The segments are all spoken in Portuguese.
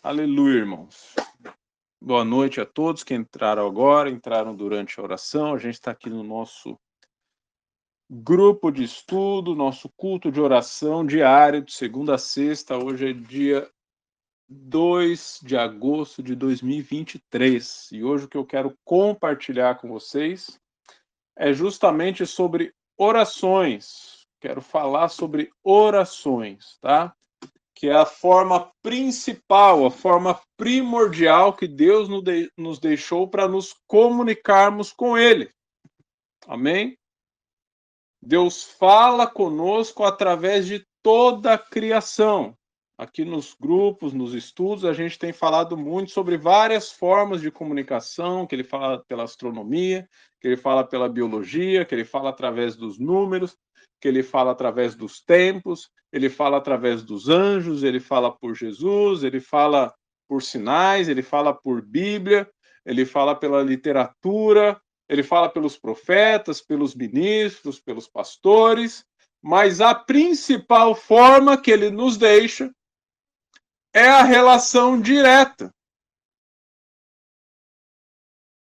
Aleluia, irmãos. Boa noite a todos que entraram agora, entraram durante a oração. A gente está aqui no nosso grupo de estudo, nosso culto de oração diário, de segunda a sexta. Hoje é dia 2 de agosto de 2023. E hoje o que eu quero compartilhar com vocês é justamente sobre orações. Quero falar sobre orações, tá? Que é a forma principal, a forma primordial que Deus nos deixou para nos comunicarmos com Ele. Amém? Deus fala conosco através de toda a criação. Aqui nos grupos, nos estudos, a gente tem falado muito sobre várias formas de comunicação, que ele fala pela astronomia, que ele fala pela biologia, que ele fala através dos números, que ele fala através dos tempos, ele fala através dos anjos, ele fala por Jesus, ele fala por sinais, ele fala por Bíblia, ele fala pela literatura, ele fala pelos profetas, pelos ministros, pelos pastores, mas a principal forma que ele nos deixa é a relação direta.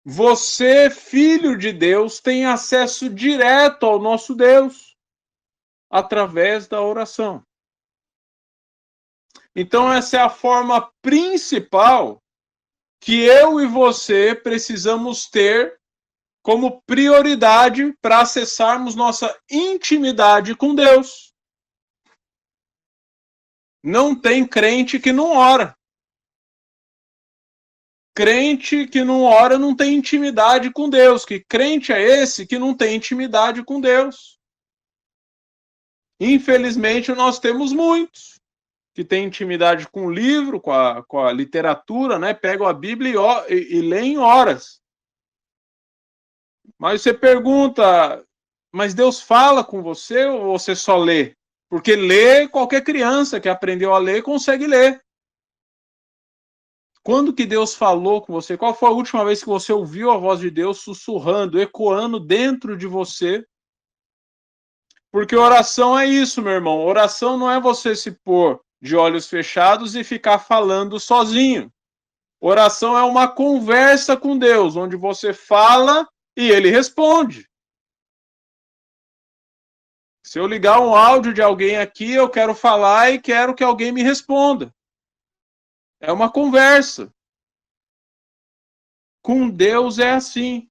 Você, filho de Deus, tem acesso direto ao nosso Deus através da oração. Então, essa é a forma principal que eu e você precisamos ter como prioridade para acessarmos nossa intimidade com Deus. Não tem crente que não ora. Crente que não ora não tem intimidade com Deus. Que crente é esse que não tem intimidade com Deus? Infelizmente, nós temos muitos que têm intimidade com o livro, com a literatura, né? Pegam a Bíblia e leem horas. Mas você pergunta, mas Deus fala com você ou você só lê? Porque ler, qualquer criança que aprendeu a ler consegue ler. Quando que Deus falou com você? Qual foi a última vez que você ouviu a voz de Deus sussurrando, ecoando dentro de você? Porque oração é isso, meu irmão. Oração não é você se pôr de olhos fechados e ficar falando sozinho. Oração é uma conversa com Deus, onde você fala e ele responde. Se eu ligar um áudio de alguém aqui, eu quero falar e quero que alguém me responda. É uma conversa. Com Deus é assim.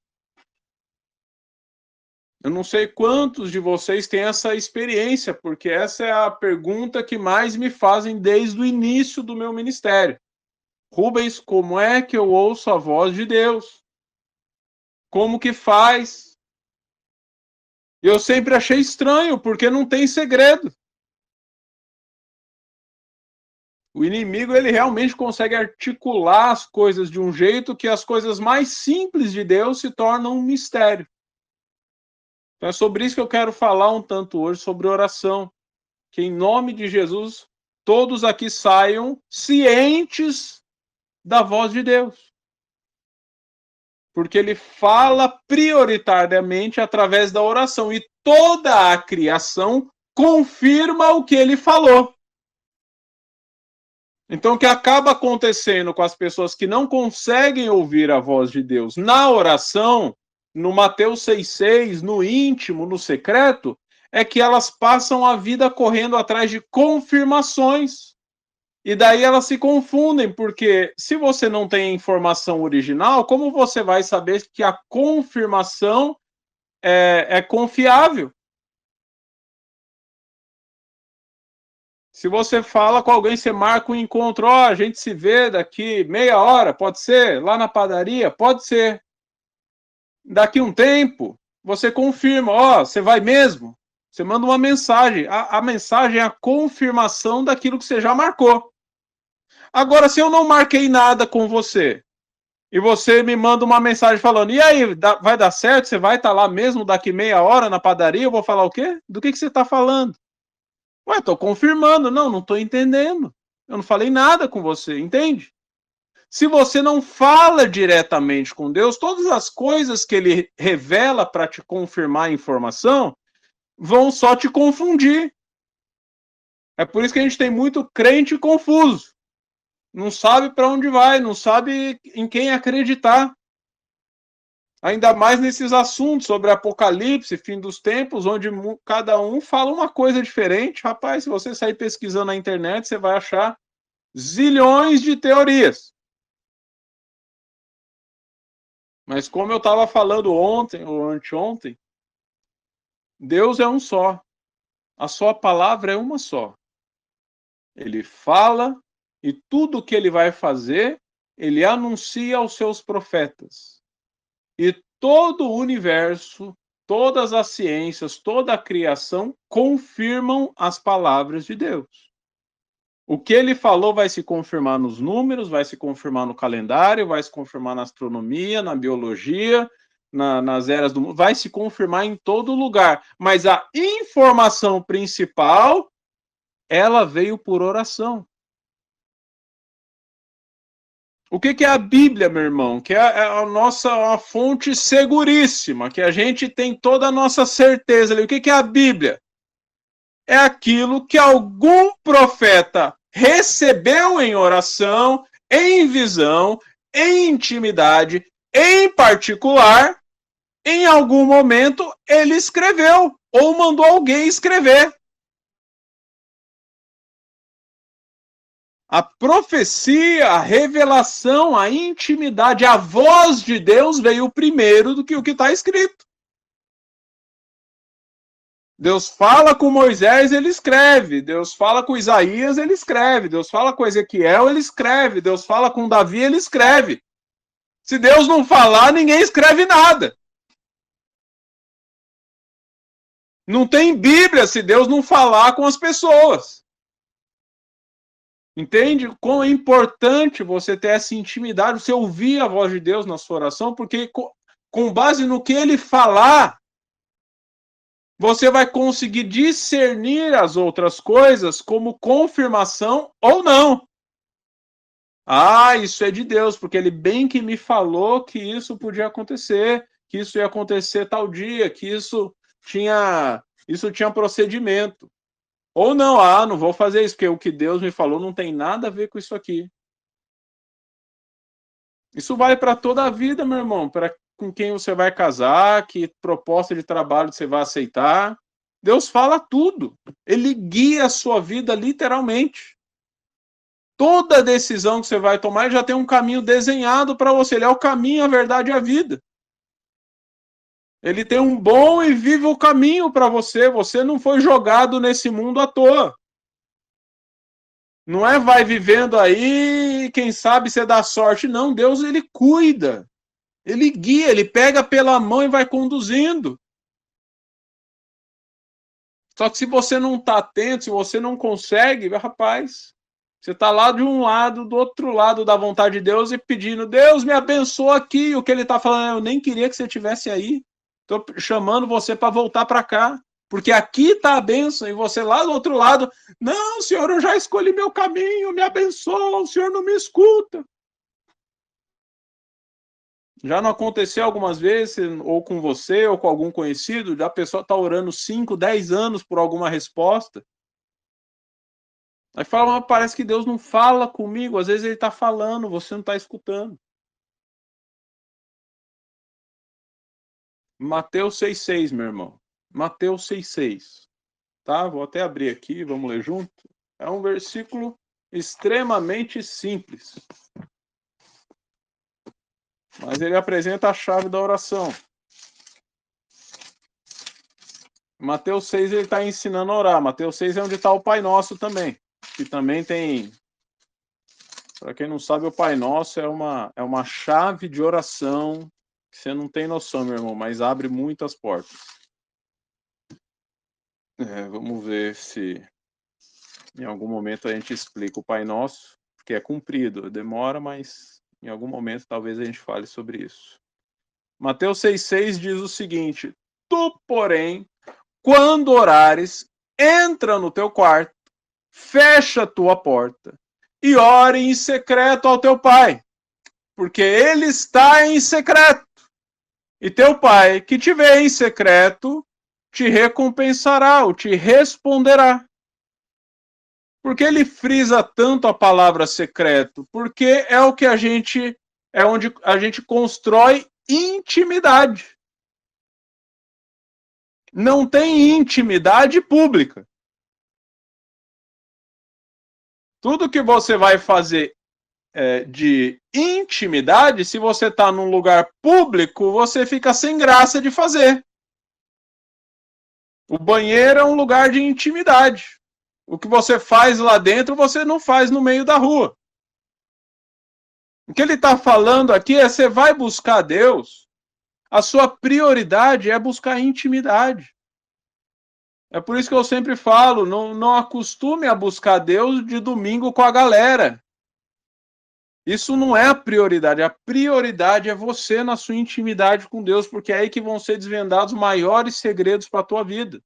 Eu não sei quantos de vocês têm essa experiência, porque essa é a pergunta que mais me fazem desde o início do meu ministério. Rubens, como é que eu ouço a voz de Deus? Como que faz? Eu sempre achei estranho, porque não tem segredo. O inimigo, ele realmente consegue articular as coisas de um jeito que as coisas mais simples de Deus se tornam um mistério. Então é sobre isso que eu quero falar um tanto hoje, sobre oração. Que em nome de Jesus, todos aqui saiam cientes da voz de Deus. Porque ele fala prioritariamente através da oração. E toda a criação confirma o que ele falou. Então, o que acaba acontecendo com as pessoas que não conseguem ouvir a voz de Deus na oração, no Mateus 6,6, no íntimo, no secreto, é que elas passam a vida correndo atrás de confirmações. E daí elas se confundem, porque se você não tem a informação original, como você vai saber que a confirmação é confiável? Se você fala com alguém, você marca um encontro, a gente se vê daqui meia hora, pode ser? Lá na padaria? Pode ser. Daqui um tempo, você confirma, você vai mesmo? Você manda uma mensagem. A mensagem é a confirmação daquilo que você já marcou. Agora, se eu não marquei nada com você, e você me manda uma mensagem falando, e aí, vai dar certo? Você vai estar lá mesmo daqui meia hora na padaria? Eu vou falar o quê? Do que você está falando? Ué, tô confirmando. Não tô entendendo. Eu não falei nada com você, entende? Se você não fala diretamente com Deus, todas as coisas que ele revela para te confirmar a informação vão só te confundir. É por isso que a gente tem muito crente confuso. Não sabe para onde vai, não sabe em quem acreditar. Ainda mais nesses assuntos sobre Apocalipse, fim dos tempos, onde cada um fala uma coisa diferente. Rapaz, se você sair pesquisando na internet, você vai achar zilhões de teorias. Mas como eu estava falando ontem ou anteontem, Deus é um só. A sua palavra é uma só. Ele fala e tudo que ele vai fazer, ele anuncia aos seus profetas. E todo o universo, todas as ciências, toda a criação confirmam as palavras de Deus. O que ele falou vai se confirmar nos números, vai se confirmar no calendário, vai se confirmar na astronomia, na biologia, nas eras do mundo, vai se confirmar em todo lugar. Mas a informação principal, ela veio por oração. O que é a Bíblia, meu irmão? Que é a nossa uma fonte seguríssima, que a gente tem toda a nossa certeza ali. O que é a Bíblia? É aquilo que algum profeta recebeu em oração, em visão, em intimidade, em particular, em algum momento ele escreveu ou mandou alguém escrever. A profecia, a revelação, a intimidade, a voz de Deus veio primeiro do que o que está escrito. Deus fala com Moisés, ele escreve. Deus fala com Isaías, ele escreve. Deus fala com Ezequiel, ele escreve. Deus fala com Davi, ele escreve. Se Deus não falar, ninguém escreve nada. Não tem Bíblia se Deus não falar com as pessoas. Entende como é importante você ter essa intimidade, você ouvir a voz de Deus na sua oração, porque com base no que ele falar, você vai conseguir discernir as outras coisas como confirmação ou não. Ah, isso é de Deus, porque ele bem que me falou que isso podia acontecer, que isso ia acontecer tal dia, que isso tinha procedimento. Ou não, não vou fazer isso, porque o que Deus me falou não tem nada a ver com isso aqui. Isso vale para toda a vida, meu irmão, para com quem você vai casar, que proposta de trabalho você vai aceitar. Deus fala tudo. Ele guia a sua vida literalmente. Toda decisão que você vai tomar, ele já tem um caminho desenhado para você. Ele é o caminho, a verdade e a vida. Ele tem um bom e vivo caminho para você. Você não foi jogado nesse mundo à toa. Não é vai vivendo aí, quem sabe você dá sorte. Não, Deus, ele cuida. Ele guia, ele pega pela mão e vai conduzindo. Só que se você não está atento, se você não consegue, rapaz, você está lá de um lado, do outro lado da vontade de Deus e pedindo, Deus me abençoa aqui. O que ele está falando, eu nem queria que você estivesse aí. Estou chamando você para voltar para cá. Porque aqui está a bênção e você lá do outro lado, não, Senhor, eu já escolhi meu caminho, me abençoa, o Senhor não me escuta. Já não aconteceu algumas vezes, ou com você, ou com algum conhecido, da pessoa tá orando 5, 10 anos por alguma resposta. Aí fala, mas parece que Deus não fala comigo, às vezes ele está falando, você não está escutando. Mateus 6,6, meu irmão. Mateus 6,6. Tá? Vou até abrir aqui, vamos ler junto. É um versículo extremamente simples. Mas ele apresenta a chave da oração. Mateus 6 ele está ensinando a orar. Mateus 6 é onde está o Pai Nosso também. Que também tem... Para quem não sabe, o Pai Nosso é uma chave de oração que você não tem noção, meu irmão, mas abre muitas portas. Vamos ver se em algum momento a gente explica o Pai Nosso, porque é cumprido. Demora, mas em algum momento talvez a gente fale sobre isso. Mateus 6,6 diz o seguinte: Tu, porém, quando orares, entra no teu quarto, fecha a tua porta e ore em secreto ao teu pai, porque ele está em secreto. E teu pai, que te vê em secreto, te recompensará ou te responderá. Por que ele frisa tanto a palavra secreto? Porque é o que é onde a gente constrói intimidade. Não tem intimidade pública. Tudo que você vai fazer de intimidade, se você está num lugar público, você fica sem graça de fazer. O banheiro é um lugar de intimidade. O que você faz lá dentro, você não faz no meio da rua. O que ele está falando aqui é: você vai buscar Deus, a sua prioridade é buscar intimidade. É por isso que eu sempre falo, não acostume a buscar Deus de domingo com a galera. Isso não é a prioridade. A prioridade é você na sua intimidade com Deus, porque é aí que vão ser desvendados os maiores segredos para a tua vida.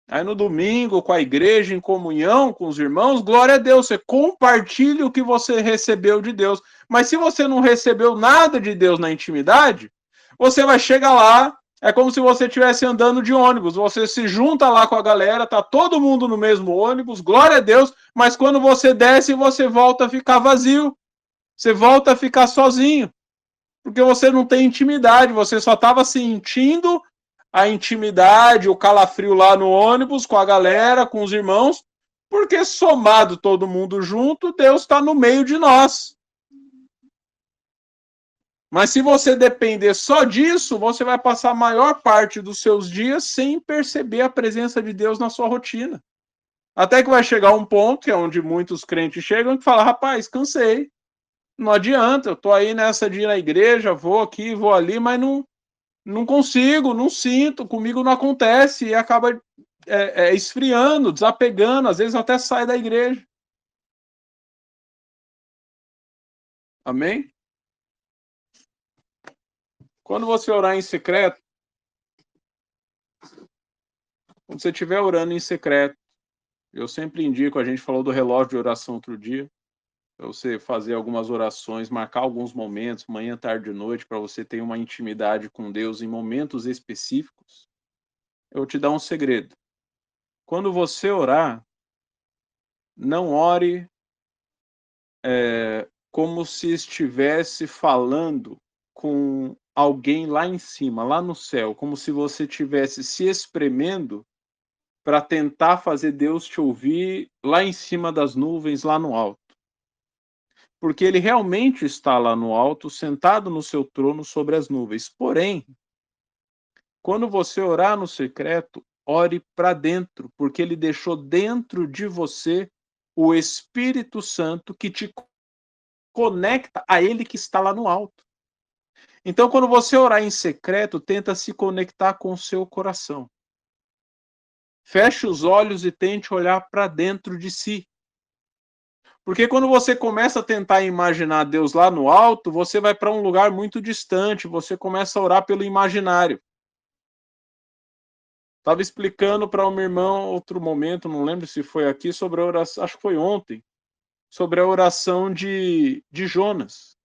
Aí no domingo, com a igreja, em comunhão com os irmãos, glória a Deus, você compartilha o que você recebeu de Deus. Mas se você não recebeu nada de Deus na intimidade, você vai chegar lá, é como se você estivesse andando de ônibus, você se junta lá com a galera, tá todo mundo no mesmo ônibus, glória a Deus, mas quando você desce, você volta a ficar vazio, você volta a ficar sozinho, porque você não tem intimidade, você só estava sentindo a intimidade, o calafrio lá no ônibus, com a galera, com os irmãos, porque somado todo mundo junto, Deus está no meio de nós. Mas se você depender só disso, você vai passar a maior parte dos seus dias sem perceber a presença de Deus na sua rotina. Até que vai chegar um ponto, que é onde muitos crentes chegam, que fala: rapaz, cansei. Não adianta, eu tô aí nessa de ir na igreja, vou aqui, vou ali, mas não consigo, não sinto, comigo não acontece, e acaba esfriando, desapegando, às vezes até sai da igreja. Amém? Quando você orar em secreto, quando você estiver orando em secreto, eu sempre indico, a gente falou do relógio de oração outro dia, para você fazer algumas orações, marcar alguns momentos, manhã, tarde e noite, para você ter uma intimidade com Deus em momentos específicos. Eu vou te dar um segredo. Quando você orar, não ore como se estivesse falando com alguém lá em cima, lá no céu, como se você estivesse se espremendo para tentar fazer Deus te ouvir lá em cima das nuvens, lá no alto. Porque ele realmente está lá no alto, sentado no seu trono sobre as nuvens. Porém, quando você orar no secreto, ore para dentro, porque ele deixou dentro de você o Espírito Santo que te conecta a ele que está lá no alto. Então, quando você orar em secreto, tenta se conectar com o seu coração. Feche os olhos e tente olhar para dentro de si. Porque quando você começa a tentar imaginar Deus lá no alto, você vai para um lugar muito distante, você começa a orar pelo imaginário. Estava explicando para uma irmã outro momento, não lembro se foi aqui, sobre a oração, acho que foi ontem, sobre a oração de Jonas.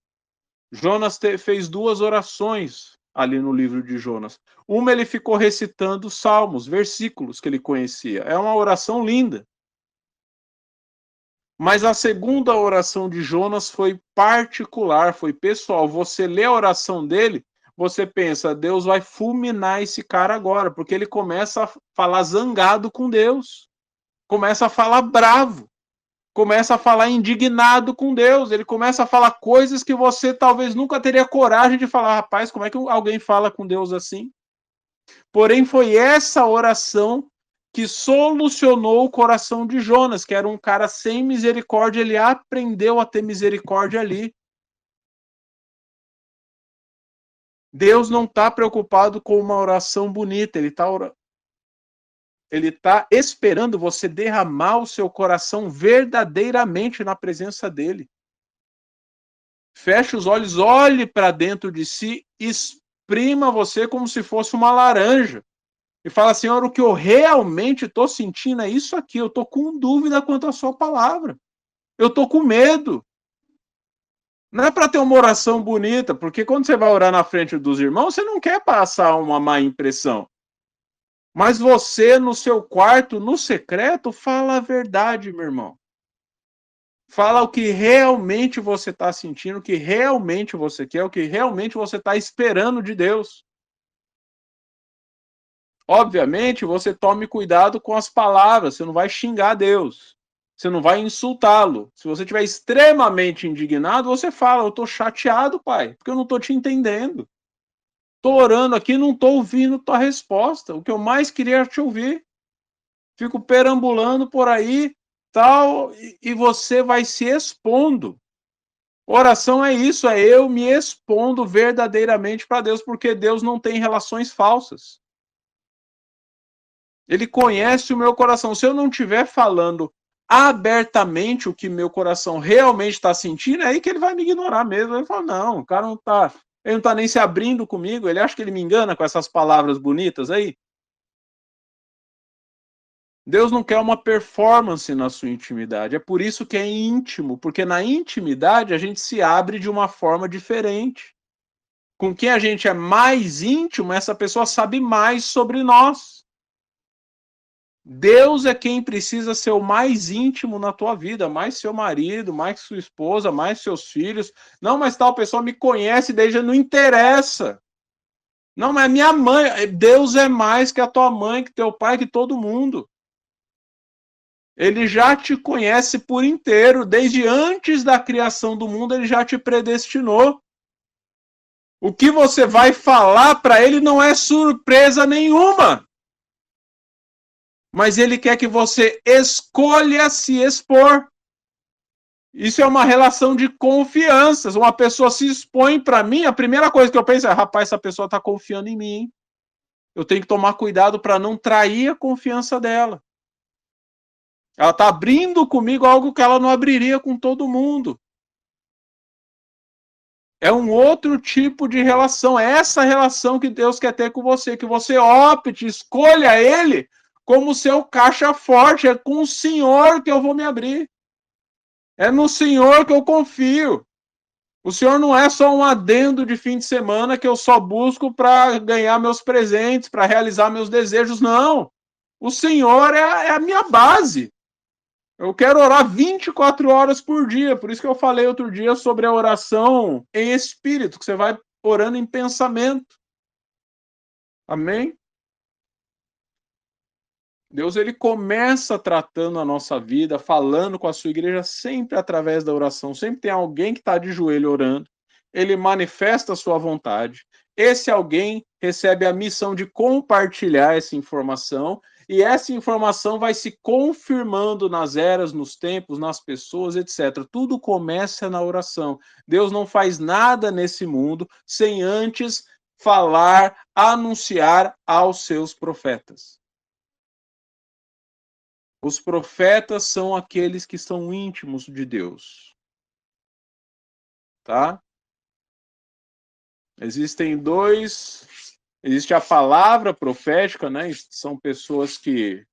Jonas fez 2 orações ali no livro de Jonas. Uma, ele ficou recitando salmos, versículos que ele conhecia. É uma oração linda. Mas a segunda oração de Jonas foi particular, foi pessoal. Você lê a oração dele, você pensa: Deus vai fulminar esse cara agora, porque ele começa a falar zangado com Deus, começa a falar bravo, começa a falar indignado com Deus, ele começa a falar coisas que você talvez nunca teria coragem de falar. Rapaz, como é que alguém fala com Deus assim? Porém, foi essa oração que solucionou o coração de Jonas, que era um cara sem misericórdia. Ele aprendeu a ter misericórdia ali. Deus não está preocupado com uma oração bonita, ele está esperando você derramar o seu coração verdadeiramente na presença dele. Feche os olhos, olhe para dentro de si, exprima você como se fosse uma laranja. E fala: Senhor, o que eu realmente estou sentindo é isso aqui. Eu estou com dúvida quanto à sua palavra. Eu estou com medo. Não é para ter uma oração bonita, porque quando você vai orar na frente dos irmãos, você não quer passar uma má impressão. Mas você, no seu quarto, no secreto, fala a verdade, meu irmão. Fala o que realmente você está sentindo, o que realmente você quer, o que realmente você está esperando de Deus. Obviamente, você tome cuidado com as palavras, você não vai xingar Deus, você não vai insultá-lo. Se você estiver extremamente indignado, você fala: eu estou chateado, pai, porque eu não estou te entendendo. Estou orando aqui, não estou ouvindo tua resposta. O que eu mais queria era te ouvir. Fico perambulando por aí, tal, e você vai se expondo. Oração é isso, é eu me expondo verdadeiramente para Deus, porque Deus não tem relações falsas. Ele conhece o meu coração. Se eu não estiver falando abertamente o que meu coração realmente está sentindo, é aí que ele vai me ignorar mesmo. Ele fala: não, o cara não está. Ele não está nem se abrindo comigo. Ele acha que ele me engana com essas palavras bonitas aí. Deus não quer uma performance na sua intimidade. É por isso que é íntimo, porque na intimidade a gente se abre de uma forma diferente. Com quem a gente é mais íntimo, essa pessoa sabe mais sobre nós. Deus é quem precisa ser o mais íntimo na tua vida, mais seu marido, mais sua esposa, mais seus filhos. Não, mas tal pessoa me conhece desde não interessa. Não, mas minha mãe, Deus é mais que a tua mãe, que teu pai, que todo mundo. Ele já te conhece por inteiro, desde antes da criação do mundo, ele já te predestinou. O que você vai falar para ele não é surpresa nenhuma. Mas ele quer que você escolha se expor. Isso é uma relação de confiança. Uma pessoa se expõe para mim, a primeira coisa que eu penso é: rapaz, essa pessoa está confiando em mim. Eu tenho que tomar cuidado para não trair a confiança dela. Ela está abrindo comigo algo que ela não abriria com todo mundo. É um outro tipo de relação. É essa relação que Deus quer ter com você. Que você opte, escolha Ele como seu caixa forte. É com o Senhor que eu vou me abrir. É no Senhor que eu confio. O Senhor não é só um adendo de fim de semana que eu só busco para ganhar meus presentes, para realizar meus desejos. Não. O Senhor é a minha base. Eu quero orar 24 horas por dia. Por isso que eu falei outro dia sobre a oração em espírito, que você vai orando em pensamento. Amém? Deus, ele começa tratando a nossa vida, falando com a sua igreja sempre através da oração. Sempre tem alguém que está de joelho orando. Ele manifesta a sua vontade. Esse alguém recebe a missão de compartilhar essa informação, e essa informação vai se confirmando nas eras, nos tempos, nas pessoas, etc. Tudo começa na oração. Deus não faz nada nesse mundo sem antes falar, anunciar aos seus profetas. Os profetas são aqueles que são íntimos de Deus, tá? Existe a palavra profética, né? São pessoas que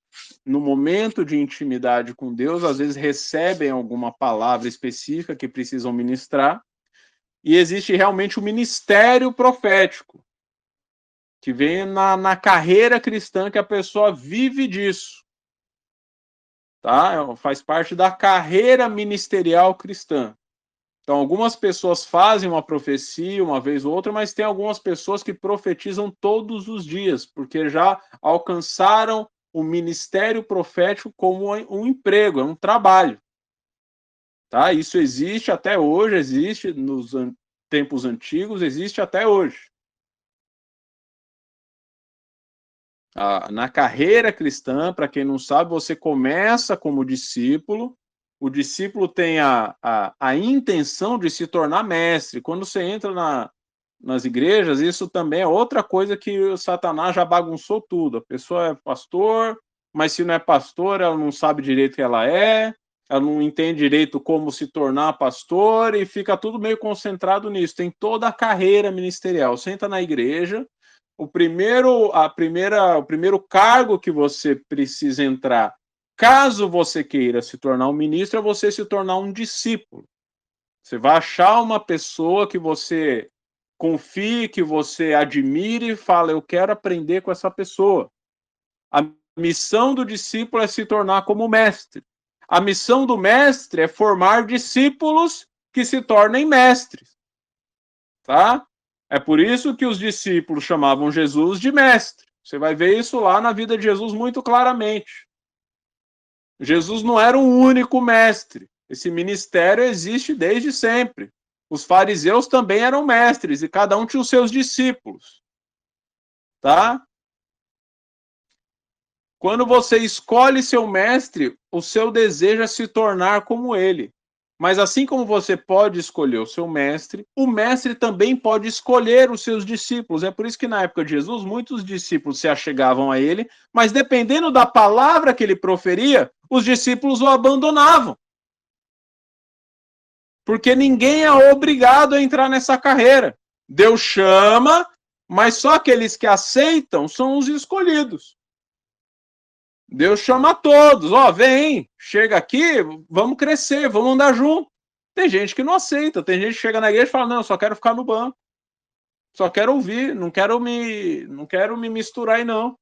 no momento de intimidade com Deus, às vezes recebem alguma palavra específica que precisam ministrar, e existe realmente o ministério profético, que vem na carreira cristã, que a pessoa vive disso, tá? Faz parte da carreira ministerial cristã. Então, algumas pessoas fazem uma profecia uma vez ou outra, mas tem algumas pessoas que profetizam todos os dias, porque já alcançaram o ministério profético como um emprego, é um trabalho. Tá? Isso existe até hoje, existe nos tempos antigos, existe até hoje. Na carreira cristã, para quem não sabe, você começa como discípulo, o discípulo tem a intenção de se tornar mestre. Quando você entra nas igrejas, isso também é outra coisa que o Satanás já bagunçou tudo. A pessoa é pastor, mas se não é pastor, ela não sabe direito o que ela não entende direito como se tornar pastor e fica tudo meio concentrado nisso. Tem toda a carreira ministerial. Você entra na igreja, o primeiro cargo que você precisa entrar, caso você queira se tornar um ministro, é você se tornar um discípulo. Você vai achar uma pessoa que você confie, que você admire e fala: eu quero aprender com essa pessoa. A missão do discípulo é se tornar como mestre. A missão do mestre é formar discípulos que se tornem mestres. Tá? É por isso que os discípulos chamavam Jesus de mestre. Você vai ver isso lá na vida de Jesus muito claramente. Jesus não era um único mestre. Esse ministério existe desde sempre. Os fariseus também eram mestres e cada um tinha os seus discípulos. Tá? Quando você escolhe seu mestre, o seu desejo é se tornar como ele. Mas assim como você pode escolher o seu mestre, o mestre também pode escolher os seus discípulos. É por isso que na época de Jesus, muitos discípulos se achegavam a ele, mas dependendo da palavra que ele proferia, os discípulos o abandonavam. Porque ninguém é obrigado a entrar nessa carreira. Deus chama, mas só aqueles que aceitam são os escolhidos. Deus chama todos, ó, vem, chega aqui, vamos crescer, vamos andar junto. Tem gente que não aceita, tem gente que chega na igreja e fala, não, eu só quero ficar no banco, só quero ouvir, não quero me misturar aí não.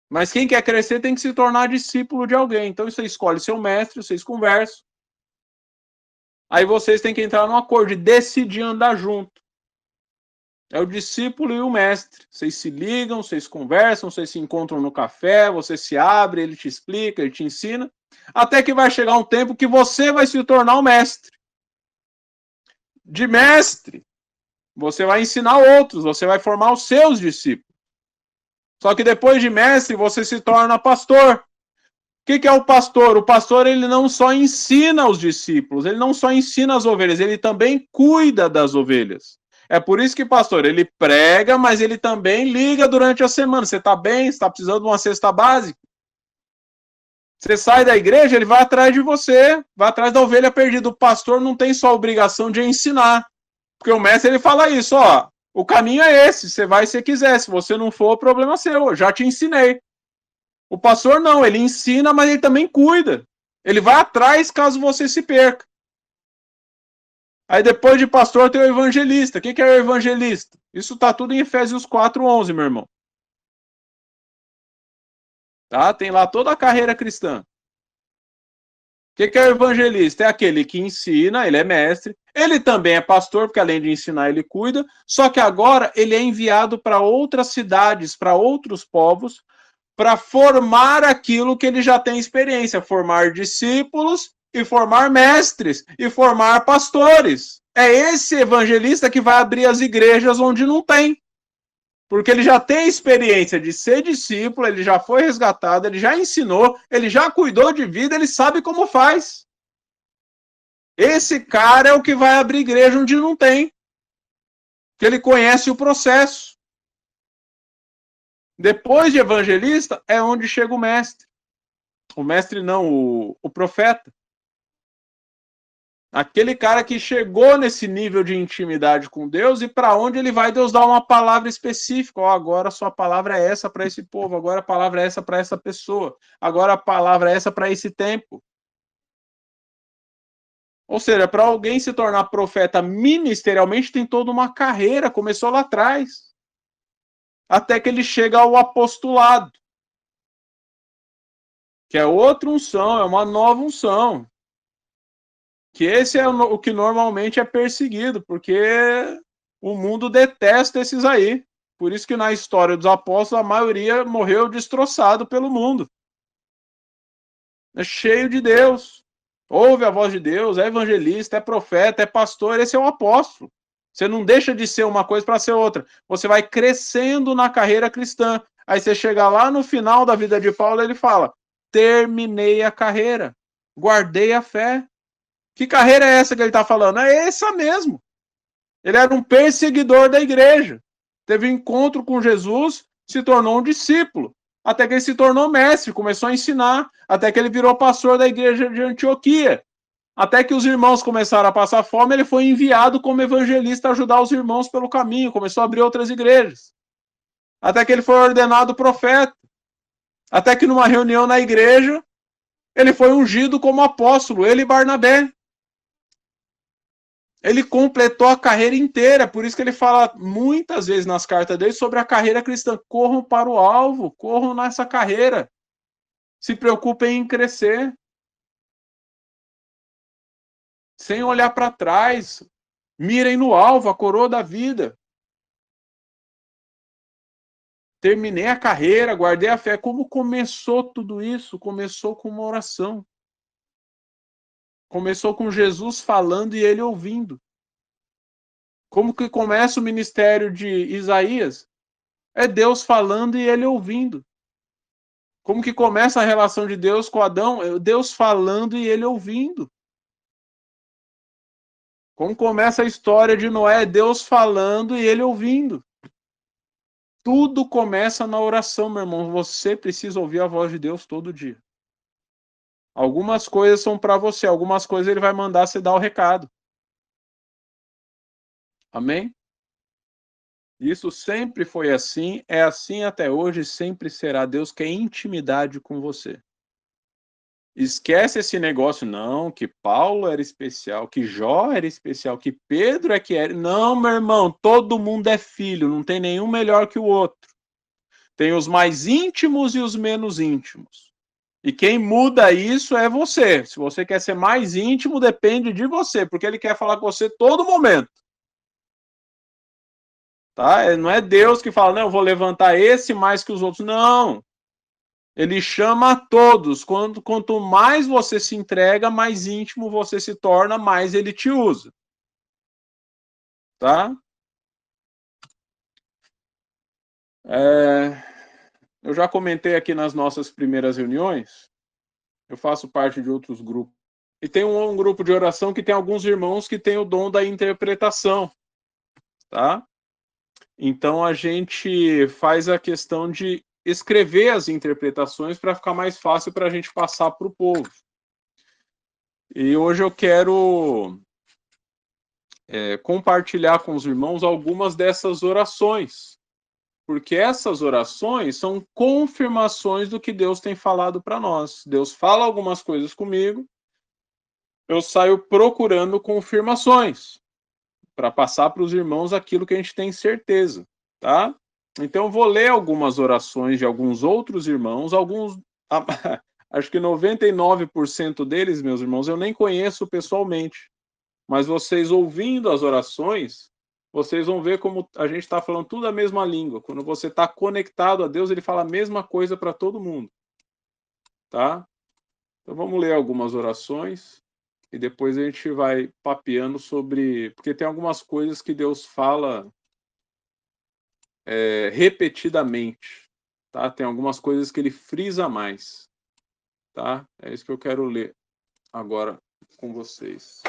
Mas quem quer crescer tem que se tornar discípulo de alguém, então você escolhe seu mestre, vocês conversam. Aí vocês têm que entrar num acordo de decidir andar junto. É o discípulo e o mestre. Vocês se ligam, vocês conversam, vocês se encontram no café, você se abre, ele te explica, ele te ensina, até que vai chegar um tempo que você vai se tornar o mestre. De mestre, você vai ensinar outros, você vai formar os seus discípulos. Só que depois de mestre, você se torna pastor. O que é o pastor? O pastor, ele não só ensina os discípulos, ele não só ensina as ovelhas, ele também cuida das ovelhas. É por isso que, pastor, ele prega, mas ele também liga durante a semana. Você está bem? Você está precisando de uma cesta básica? Você sai da igreja, ele vai atrás de você, vai atrás da ovelha perdida. O pastor não tem só a obrigação de ensinar. Porque o mestre, ele fala isso, ó, o caminho é esse, você vai se quiser. Se você não for, o problema é seu, eu já te ensinei. O pastor não, ele ensina, mas ele também cuida. Ele vai atrás caso você se perca. Aí depois de pastor tem o evangelista. O que é o evangelista? Isso está tudo em Efésios 4:11, meu irmão. Tá? Tem lá toda a carreira cristã. O que é o evangelista? É aquele que ensina, ele é mestre. Ele também é pastor, porque além de ensinar, ele cuida. Só que agora ele é enviado para outras cidades, para outros povos, para formar aquilo que ele já tem experiência. Formar discípulos e formar mestres, e formar pastores. É esse evangelista que vai abrir as igrejas onde não tem. Porque ele já tem experiência de ser discípulo, ele já foi resgatado, ele já ensinou, ele já cuidou de vida, ele sabe como faz. Esse cara é o que vai abrir igreja onde não tem. Porque ele conhece o processo. Depois de evangelista, é onde chega o mestre. O mestre não, o profeta. Aquele cara que chegou nesse nível de intimidade com Deus e para onde ele vai, Deus dá uma palavra específica. Oh, agora a sua palavra é essa para esse povo, agora a palavra é essa para essa pessoa, agora a palavra é essa para esse tempo. Ou seja, para alguém se tornar profeta ministerialmente tem toda uma carreira, começou lá atrás, até que ele chega ao apostolado, que é outra unção, é uma nova unção. Que esse é o que normalmente é perseguido, porque o mundo detesta esses aí. Por isso que na história dos apóstolos a maioria morreu destroçado pelo mundo. É cheio de Deus. Ouve a voz de Deus, é evangelista, é profeta, é pastor, esse é o apóstolo. Você não deixa de ser uma coisa para ser outra. Você vai crescendo na carreira cristã. Aí você chega lá no final da vida de Paulo, ele fala: terminei a carreira, guardei a fé. Que carreira é essa que ele está falando? É essa mesmo. Ele era um perseguidor da igreja. Teve um encontro com Jesus, se tornou um discípulo. Até que ele se tornou mestre, começou a ensinar. Até que ele virou pastor da igreja de Antioquia. Até que os irmãos começaram a passar fome, ele foi enviado como evangelista a ajudar os irmãos pelo caminho. Começou a abrir outras igrejas. Até que ele foi ordenado profeta. Até que numa reunião na igreja, ele foi ungido como apóstolo, ele e Barnabé. Ele completou a carreira inteira, por isso que ele fala muitas vezes nas cartas dele sobre a carreira cristã. Corram para o alvo, corram nessa carreira. Se preocupem em crescer. Sem olhar para trás. Mirem no alvo, a coroa da vida. Terminei a carreira, guardei a fé. Como começou tudo isso? Começou com uma oração. Começou com Jesus falando e ele ouvindo. Como que começa o ministério de Isaías? É Deus falando e ele ouvindo. Como que começa a relação de Deus com Adão? É Deus falando e ele ouvindo. Como começa a história de Noé? É Deus falando e ele ouvindo. Tudo começa na oração, meu irmão. Você precisa ouvir a voz de Deus todo dia. Algumas coisas são para você, algumas coisas ele vai mandar você dar o recado. Amém? Isso sempre foi assim, é assim até hoje, sempre será. Deus quer intimidade com você. Esquece esse negócio, não, que Paulo era especial, que Jó era especial, que Pedro é que era. Não, meu irmão, todo mundo é filho, não tem nenhum melhor que o outro. Tem os mais íntimos e os menos íntimos. E quem muda isso é você. Se você quer ser mais íntimo, depende de você, porque ele quer falar com você todo momento. Tá? Não é Deus que fala, não, eu vou levantar esse mais que os outros. Não. Ele chama a todos. Quanto mais você se entrega, mais íntimo você se torna, mais ele te usa. Tá? Eu já comentei aqui nas nossas primeiras reuniões. Eu faço parte de outros grupos. E tem um grupo de oração que tem alguns irmãos que têm o dom da interpretação. Tá? Então a gente faz a questão de escrever as interpretações para ficar mais fácil para a gente passar para o povo. E hoje eu quero compartilhar com os irmãos algumas dessas orações, porque essas orações são confirmações do que Deus tem falado para nós. Deus fala algumas coisas comigo, eu saio procurando confirmações para passar para os irmãos aquilo que a gente tem certeza, tá? Então eu vou ler algumas orações de alguns outros irmãos, acho que 99% deles, meus irmãos, eu nem conheço pessoalmente. Mas vocês ouvindo as orações, vocês vão ver como a gente está falando tudo a mesma língua. Quando você está conectado a Deus, ele fala a mesma coisa para todo mundo. Tá? Então vamos ler algumas orações e depois a gente vai papeando sobre... Porque tem algumas coisas que Deus fala repetidamente. Tá? Tem algumas coisas que ele frisa mais. Tá? É isso que eu quero ler agora com vocês.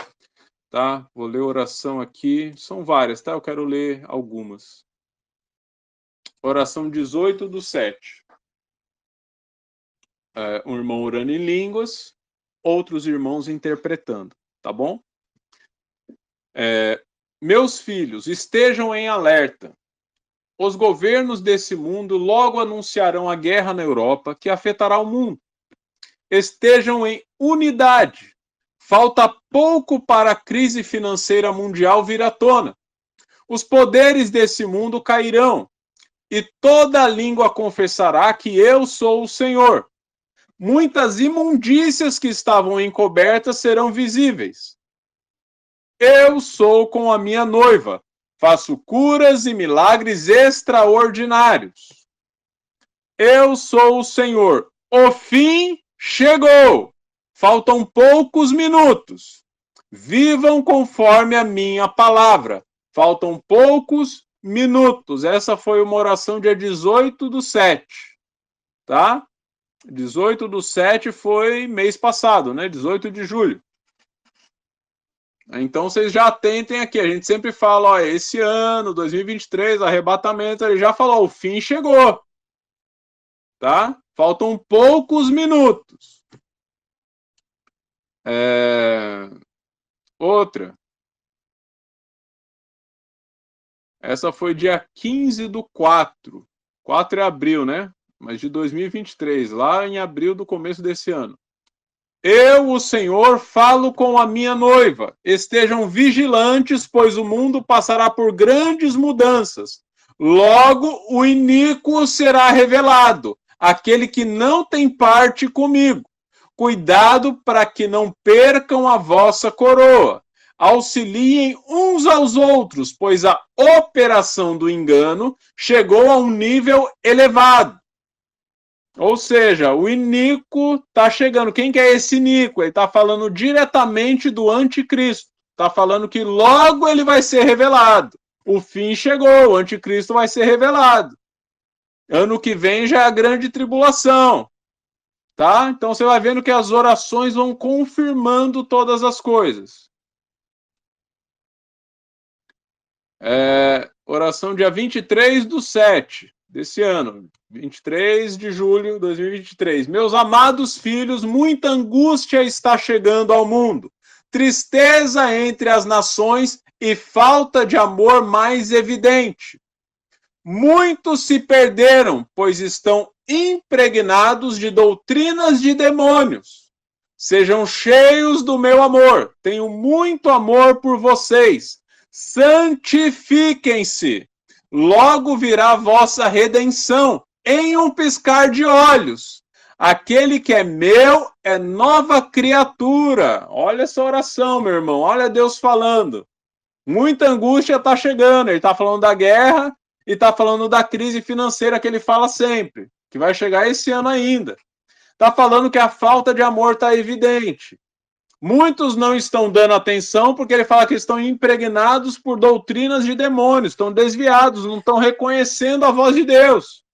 Tá? Vou ler oração aqui. São várias, tá? Eu quero ler algumas. Oração 18/7. Um irmão orando em línguas, outros irmãos interpretando, tá bom? Meus filhos, estejam em alerta. Os governos desse mundo logo anunciarão a guerra na Europa que afetará o mundo. Estejam em unidade. Falta pouco para a crise financeira mundial vir à tona. Os poderes desse mundo cairão, e toda língua confessará que eu sou o Senhor. Muitas imundícias que estavam encobertas serão visíveis. Eu sou com a minha noiva, faço curas e milagres extraordinários. Eu sou o Senhor. O fim chegou. Faltam poucos minutos. Vivam conforme a minha palavra. Faltam poucos minutos. Essa foi uma oração dia 18/7. Tá? 18/7 foi mês passado, né? 18 de julho. Então vocês já atentem aqui. A gente sempre fala, ó, esse ano, 2023, arrebatamento, ele já falou, o fim chegou. Tá? Faltam poucos minutos. Outra. Essa foi dia 15/4. 4 é abril, né? Mas de 2023, lá em abril do começo desse ano. Eu, o Senhor, falo com a minha noiva. Estejam vigilantes, pois o mundo passará por grandes mudanças. Logo, o iníquo será revelado, aquele que não tem parte comigo. Cuidado para que não percam a vossa coroa. Auxiliem uns aos outros, pois a operação do engano chegou a um nível elevado. Ou seja, o iníquo está chegando. Quem que é esse iníquo? Ele está falando diretamente do anticristo. Está falando que logo ele vai ser revelado. O fim chegou, o anticristo vai ser revelado. Ano que vem já é a grande tribulação. Tá? Então você vai vendo que as orações vão confirmando todas as coisas. Oração dia 23/7 desse ano. 23 de julho de 2023. Meus amados filhos, muita angústia está chegando ao mundo. Tristeza entre as nações e falta de amor mais evidente. Muitos se perderam, pois estão impregnados de doutrinas de demônios. Sejam cheios do meu amor. Tenho muito amor por vocês. Santifiquem-se. Logo virá a vossa redenção, em um piscar de olhos. Aquele que é meu é nova criatura. Olha essa oração, meu irmão. Olha Deus falando. Muita angústia está chegando. Ele está falando da guerra e está falando da crise financeira que ele fala sempre, que vai chegar esse ano ainda. Está falando que a falta de amor está evidente. Muitos não estão dando atenção porque ele fala que estão impregnados por doutrinas de demônios, estão desviados, não estão reconhecendo a voz de Deus.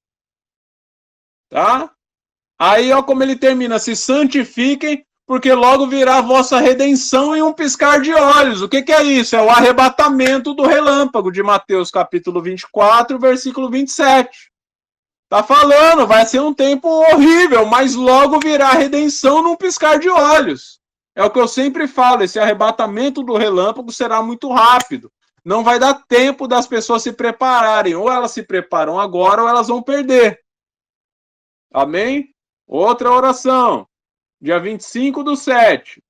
Tá? Aí, ó, como ele termina: se santifiquem, porque logo virá a vossa redenção em um piscar de olhos. O que é isso? É o arrebatamento do relâmpago de Mateus capítulo 24, versículo 27. Tá falando, vai ser um tempo horrível, mas logo virá a redenção num piscar de olhos. É o que eu sempre falo, esse arrebatamento do relâmpago será muito rápido. Não vai dar tempo das pessoas se prepararem. Ou elas se preparam agora ou elas vão perder. Amém? Outra oração. Dia 25/7.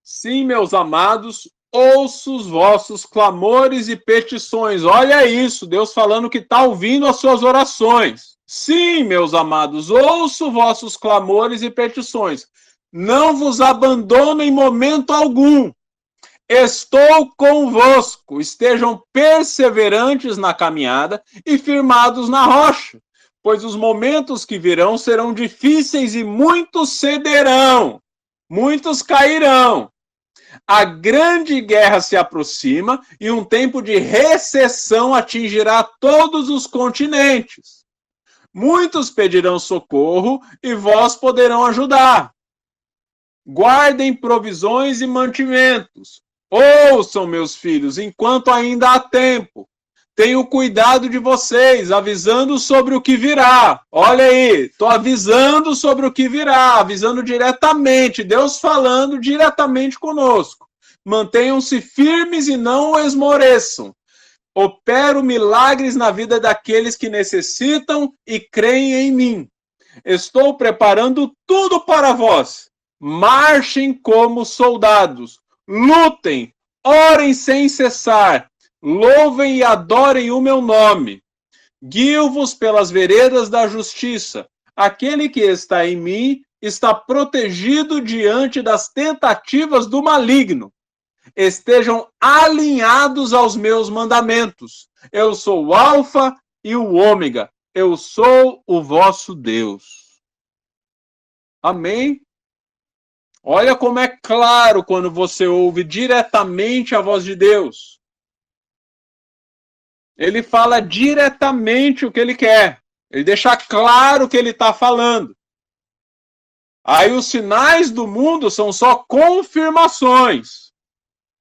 Sim, meus amados, ouço os vossos clamores e petições. Olha isso, Deus falando que está ouvindo as suas orações. Sim, meus amados, ouço vossos clamores e petições. Não vos abandono em momento algum. Estou convosco. Estejam perseverantes na caminhada e firmados na rocha, pois os momentos que virão serão difíceis e muitos cederão, muitos cairão. A grande guerra se aproxima e um tempo de recessão atingirá todos os continentes. Muitos pedirão socorro e vós poderão ajudar. Guardem provisões e mantimentos. Ouçam, meus filhos, enquanto ainda há tempo. Tenho cuidado de vocês, avisando sobre o que virá. Olha aí, estou avisando sobre o que virá, avisando diretamente, Deus falando diretamente conosco. Mantenham-se firmes e não esmoreçam. Opero milagres na vida daqueles que necessitam e creem em mim. Estou preparando tudo para vós. Marchem como soldados. Lutem, orem sem cessar. Louvem e adorem o meu nome. Guio-vos pelas veredas da justiça. Aquele que está em mim está protegido diante das tentativas do maligno. Estejam alinhados aos meus mandamentos. Eu sou o Alfa e o Ômega. Eu sou o vosso Deus. Amém? Olha como é claro quando você ouve diretamente a voz de Deus. Ele fala diretamente o que ele quer. Ele deixa claro o que ele está falando. Aí os sinais do mundo são só confirmações.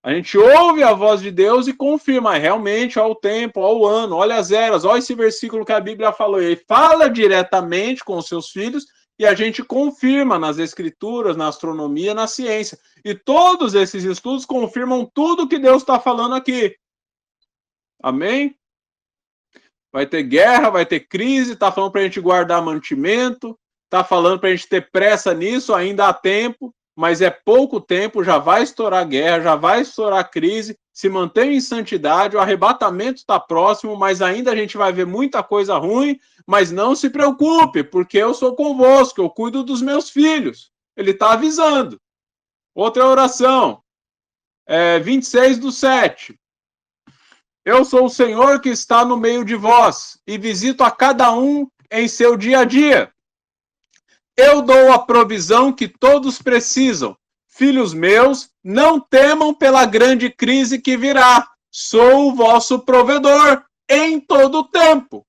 A gente ouve a voz de Deus e confirma realmente, olha o tempo, olha o ano, olha as eras, olha esse versículo que a Bíblia falou. Ele fala diretamente com os seus filhos e a gente confirma nas escrituras, na astronomia, na ciência. E todos esses estudos confirmam tudo que Deus está falando aqui. Amém? Vai ter guerra, vai ter crise, está falando para a gente guardar mantimento, está falando para a gente ter pressa nisso, ainda há tempo, mas é pouco tempo, já vai estourar guerra, já vai estourar crise, se mantenha em santidade, o arrebatamento está próximo, mas ainda a gente vai ver muita coisa ruim, mas não se preocupe, porque eu sou convosco, eu cuido dos meus filhos. Ele está avisando. Outra oração, 26/7. Eu sou o Senhor que está no meio de vós e visito a cada um em seu dia a dia. Eu dou a provisão que todos precisam. Filhos meus, não temam pela grande crise que virá. Sou o vosso provedor em todo o tempo.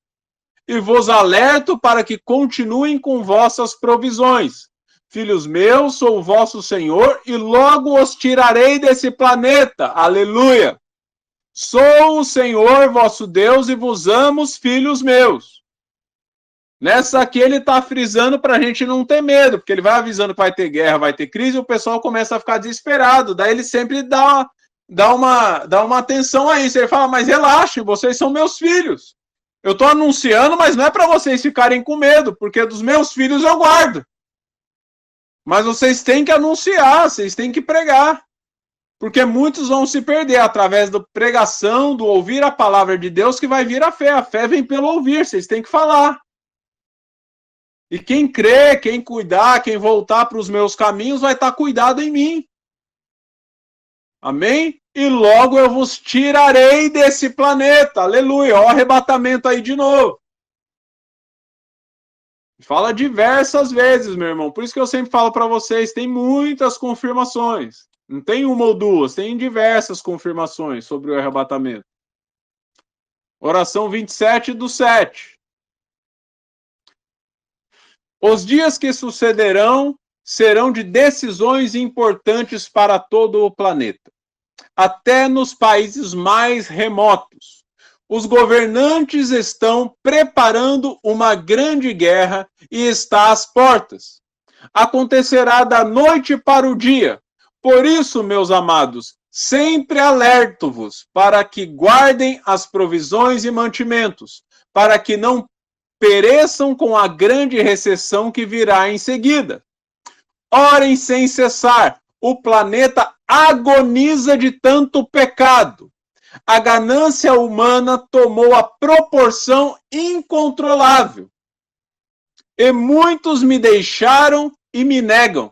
E vos alerto para que continuem com vossas provisões. Filhos meus, sou o vosso Senhor e logo os tirarei desse planeta. Aleluia! Sou o Senhor vosso Deus e vos amo, filhos meus. Nessa aqui ele está frisando para a gente não ter medo, porque ele vai avisando que vai ter guerra, vai ter crise, e o pessoal começa a ficar desesperado. Daí ele sempre dá uma atenção a isso. Ele fala, mas relaxem, vocês são meus filhos. Eu estou anunciando, mas não é para vocês ficarem com medo, porque dos meus filhos eu guardo. Mas vocês têm que anunciar, vocês têm que pregar. Porque muitos vão se perder através da pregação, do ouvir a palavra de Deus, que vai vir a fé. A fé vem pelo ouvir, vocês têm que falar. E quem crê, quem cuidar, quem voltar para os meus caminhos, vai estar cuidado em mim. Amém? E logo eu vos tirarei desse planeta. Aleluia. Olha o arrebatamento aí de novo. Fala diversas vezes, meu irmão. Por isso que eu sempre falo para vocês, tem muitas confirmações. Não tem uma ou duas, tem diversas confirmações sobre o arrebatamento. Oração 27/7. Os dias que sucederão serão de decisões importantes para todo o planeta, até nos países mais remotos. Os governantes estão preparando uma grande guerra e está às portas. Acontecerá da noite para o dia. Por isso, meus amados, sempre alerto-vos para que guardem as provisões e mantimentos, para que não pereçam com a grande recessão que virá em seguida. Orem sem cessar. O planeta agoniza de tanto pecado. A ganância humana tomou a proporção incontrolável. E muitos me deixaram e me negam.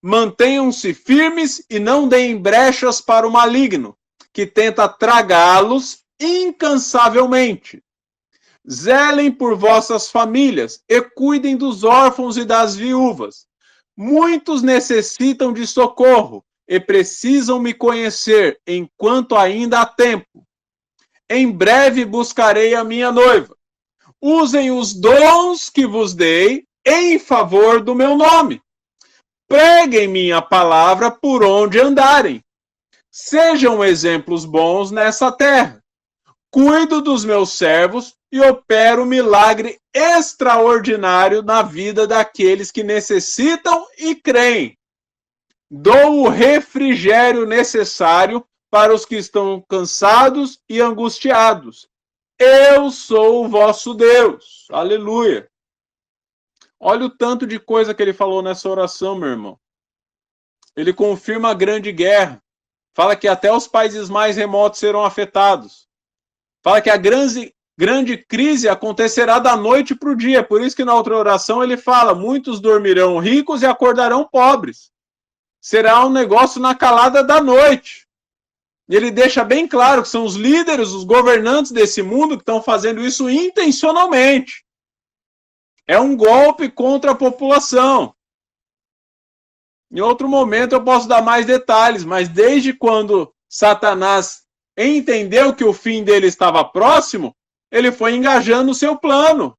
Mantenham-se firmes e não deem brechas para o maligno, que tenta tragá-los incansavelmente. Zelem por vossas famílias e cuidem dos órfãos e das viúvas. Muitos necessitam de socorro e precisam me conhecer enquanto ainda há tempo. Em breve buscarei a minha noiva. Usem os dons que vos dei em favor do meu nome. Preguem minha palavra por onde andarem. Sejam exemplos bons nessa terra. Cuido dos meus servos e opero um milagre extraordinário na vida daqueles que necessitam e creem. Dou o refrigério necessário para os que estão cansados e angustiados. Eu sou o vosso Deus. Aleluia. Olha o tanto de coisa que ele falou nessa oração, meu irmão. Ele confirma a grande guerra. Fala que até os países mais remotos serão afetados. Fala que a grande crise acontecerá da noite para o dia. Por isso que na outra oração ele fala, muitos dormirão ricos e acordarão pobres. Será um negócio na calada da noite. E ele deixa bem claro que são os líderes, os governantes desse mundo que estão fazendo isso intencionalmente. É um golpe contra a população. Em outro momento eu posso dar mais detalhes, mas desde quando Satanás entendeu que o fim dele estava próximo, ele foi engajando o seu plano.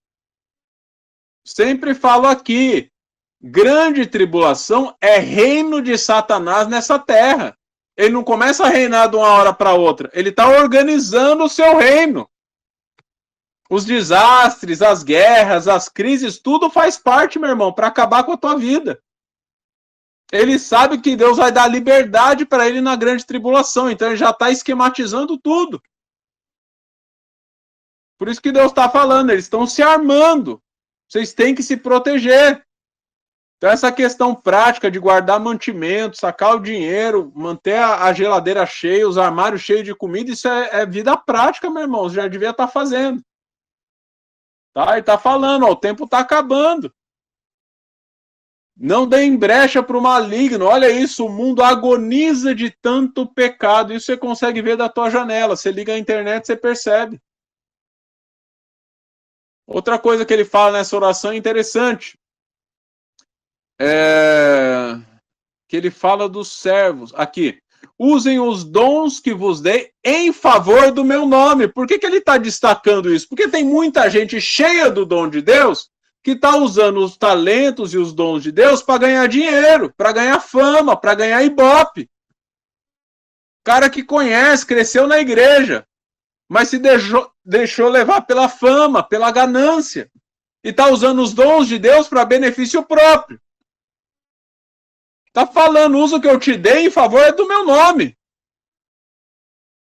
Sempre falo aqui, grande tribulação é reino de Satanás nessa terra. Ele não começa a reinar de uma hora para outra, ele está organizando o seu reino. Os desastres, as guerras, as crises, tudo faz parte, meu irmão, para acabar com a tua vida. Ele sabe que Deus vai dar liberdade para ele na grande tribulação, então ele já está esquematizando tudo. Por isso que Deus está falando, eles estão se armando. Vocês têm que se proteger. Então, essa questão prática de guardar mantimento, sacar o dinheiro, manter a geladeira cheia, os armários cheios de comida, isso é vida prática, meu irmão. Você já devia estar fazendo. Tá? E está falando, ó, o tempo está acabando. Não deem brecha para o maligno. Olha isso, o mundo agoniza de tanto pecado. Isso você consegue ver da tua janela. Você liga a internet, você percebe. Outra coisa que ele fala nessa oração é interessante. Que ele fala dos servos. Aqui. Usem os dons que vos dei em favor do meu nome. Por que ele está destacando isso? Porque tem muita gente cheia do dom de Deus que está usando os talentos e os dons de Deus para ganhar dinheiro, para ganhar fama, para ganhar ibope. Cara que conhece, cresceu na igreja, mas se deixou levar pela fama, pela ganância. E está usando os dons de Deus para benefício próprio. Está falando, usa o que eu te dei em favor do meu nome.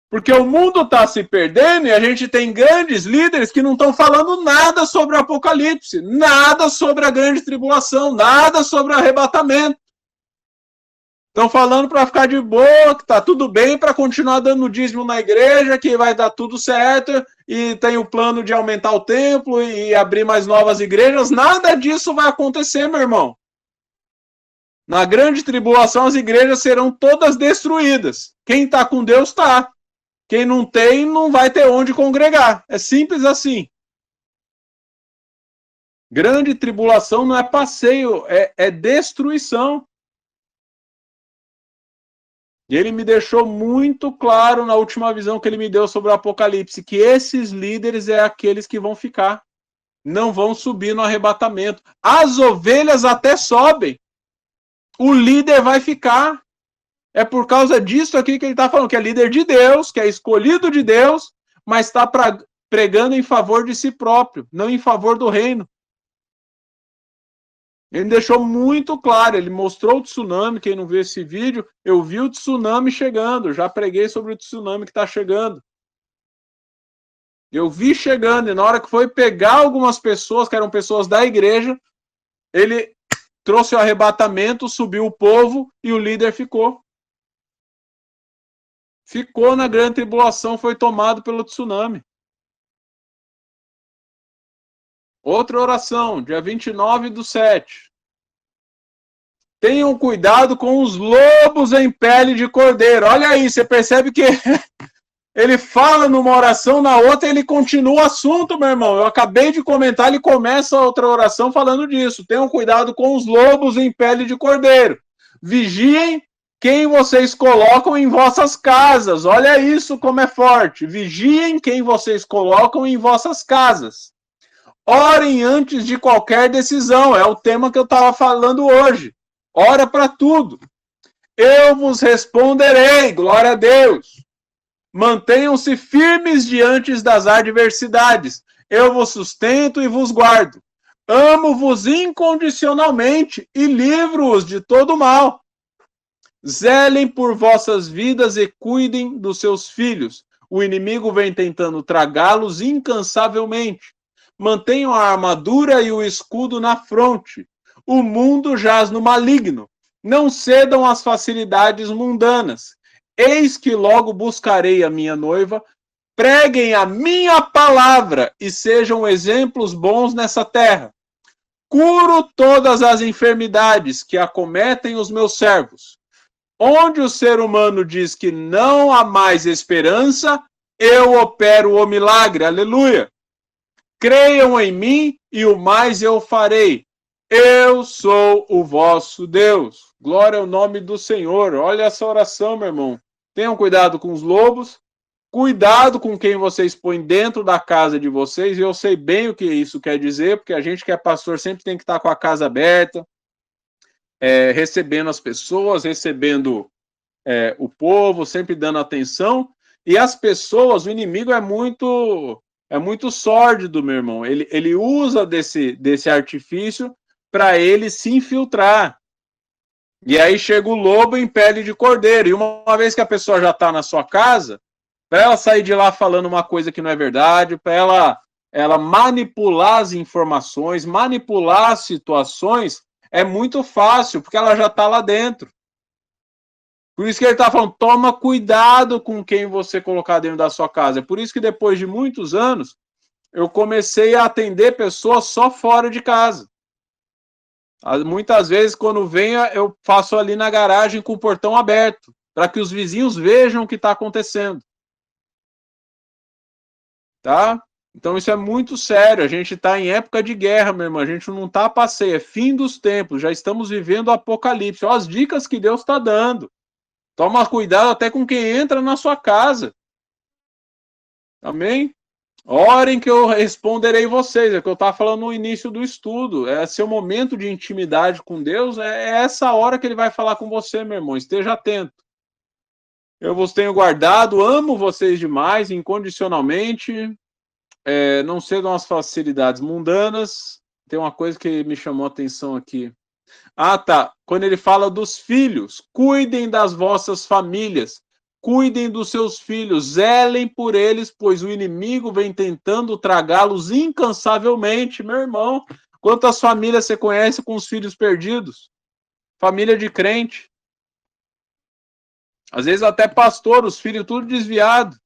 Porque o mundo está se perdendo e a gente tem grandes líderes que não estão falando nada sobre o Apocalipse, nada sobre a grande tribulação, nada sobre o arrebatamento. Estão falando para ficar de boa, que está tudo bem, para continuar dando dízimo na igreja, que vai dar tudo certo, e tem o plano de aumentar o templo e abrir mais novas igrejas. Nada disso vai acontecer, meu irmão. Na grande tribulação, as igrejas serão todas destruídas. Quem está com Deus está. Quem não tem, não vai ter onde congregar. É simples assim. Grande tribulação não é passeio, é destruição. E ele me deixou muito claro na última visão que ele me deu sobre o Apocalipse, que esses líderes é aqueles que vão ficar. Não vão subir no arrebatamento. As ovelhas até sobem. O líder vai ficar. É por causa disso aqui que ele está falando, que é líder de Deus, que é escolhido de Deus, mas está pregando em favor de si próprio, não em favor do reino. Ele deixou muito claro, ele mostrou o tsunami, quem não viu esse vídeo, eu vi o tsunami chegando, já preguei sobre o tsunami que está chegando. Eu vi chegando, e na hora que foi pegar algumas pessoas, que eram pessoas da igreja, ele trouxe o arrebatamento, subiu o povo e o líder ficou. Ficou na grande tribulação, foi tomado pelo tsunami. Outra oração, dia 29/7. Tenham cuidado com os lobos em pele de cordeiro. Olha aí, você percebe que ele fala numa oração, na outra ele continua o assunto, meu irmão. Eu acabei de comentar, ele começa a outra oração falando disso. Tenham cuidado com os lobos em pele de cordeiro. Vigiem quem vocês colocam em vossas casas. Olha isso como é forte. Vigiem quem vocês colocam em vossas casas. Orem antes de qualquer decisão. É o tema que eu estava falando hoje. Ora para tudo. Eu vos responderei. Glória a Deus. Mantenham-se firmes diante das adversidades. Eu vos sustento e vos guardo. Amo-vos incondicionalmente e livro-os de todo mal. Zelem por vossas vidas e cuidem dos seus filhos. O inimigo vem tentando tragá-los incansavelmente. Mantenham a armadura e o escudo na fronte. O mundo jaz no maligno. Não cedam às facilidades mundanas. Eis que logo buscarei a minha noiva. Preguem a minha palavra e sejam exemplos bons nessa terra. Curo todas as enfermidades que acometem os meus servos. Onde o ser humano diz que não há mais esperança, eu opero o milagre. Aleluia! Creiam em mim e o mais eu farei. Eu sou o vosso Deus. Glória ao nome do Senhor. Olha essa oração, meu irmão. Tenham cuidado com os lobos. Cuidado com quem vocês põem dentro da casa de vocês. E eu sei bem o que isso quer dizer, porque a gente que é pastor sempre tem que estar com a casa aberta, recebendo as pessoas, recebendo o povo, sempre dando atenção. E as pessoas, o inimigo é muito sórdido, meu irmão. Ele usa desse artifício para ele se infiltrar. E aí chega o lobo em pele de cordeiro. E uma vez que a pessoa já está na sua casa, para ela sair de lá falando uma coisa que não é verdade, para ela manipular as informações, manipular as situações, é muito fácil, porque ela já está lá dentro. Por isso que ele está falando, toma cuidado com quem você colocar dentro da sua casa. É por isso que depois de muitos anos, eu comecei a atender pessoas só fora de casa. Muitas vezes, quando venha, eu faço ali na garagem com o portão aberto, para que os vizinhos vejam o que está acontecendo. Tá? Então isso é muito sério. A gente está em época de guerra, meu irmão. A gente não está a passeio, é fim dos tempos. Já estamos vivendo o apocalipse. Olha as dicas que Deus está dando. Toma cuidado até com quem entra na sua casa. Amém? Orem que eu responderei vocês. É o que eu estava falando no início do estudo. É seu momento de intimidade com Deus. É essa hora que ele vai falar com você, meu irmão. Esteja atento. Eu vos tenho guardado, amo vocês demais, incondicionalmente. Não cedam às facilidades mundanas. Tem uma coisa que me chamou a atenção aqui. Ah, tá. Quando ele fala dos filhos, cuidem das vossas famílias, cuidem dos seus filhos, zelem por eles, pois o inimigo vem tentando tragá-los incansavelmente. Meu irmão, quantas famílias você conhece com os filhos perdidos? Família de crente. Às vezes até pastor, os filhos tudo desviado.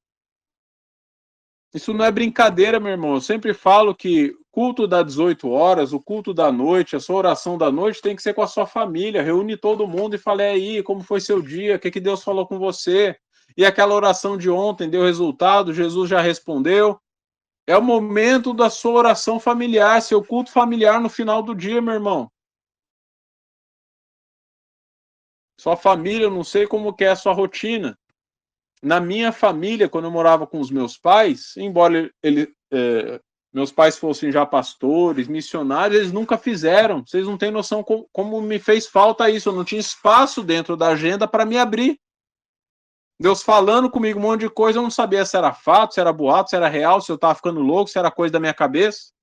Isso não é brincadeira, meu irmão. Eu sempre falo que culto das 18 horas, o culto da noite, a sua oração da noite tem que ser com a sua família. Reúne todo mundo e fale aí, como foi seu dia, o que Deus falou com você. E aquela oração de ontem deu resultado, Jesus já respondeu. É o momento da sua oração familiar, seu culto familiar no final do dia, meu irmão. Sua família, eu não sei como que é a sua rotina. Na minha família, quando eu morava com os meus pais, embora meus pais fossem já pastores, missionários, eles nunca fizeram. Vocês não têm noção como me fez falta isso. Eu não tinha espaço dentro da agenda para me abrir. Deus falando comigo um monte de coisa, eu não sabia se era fato, se era boato, se era real, se eu estava ficando louco, se era coisa da minha cabeça.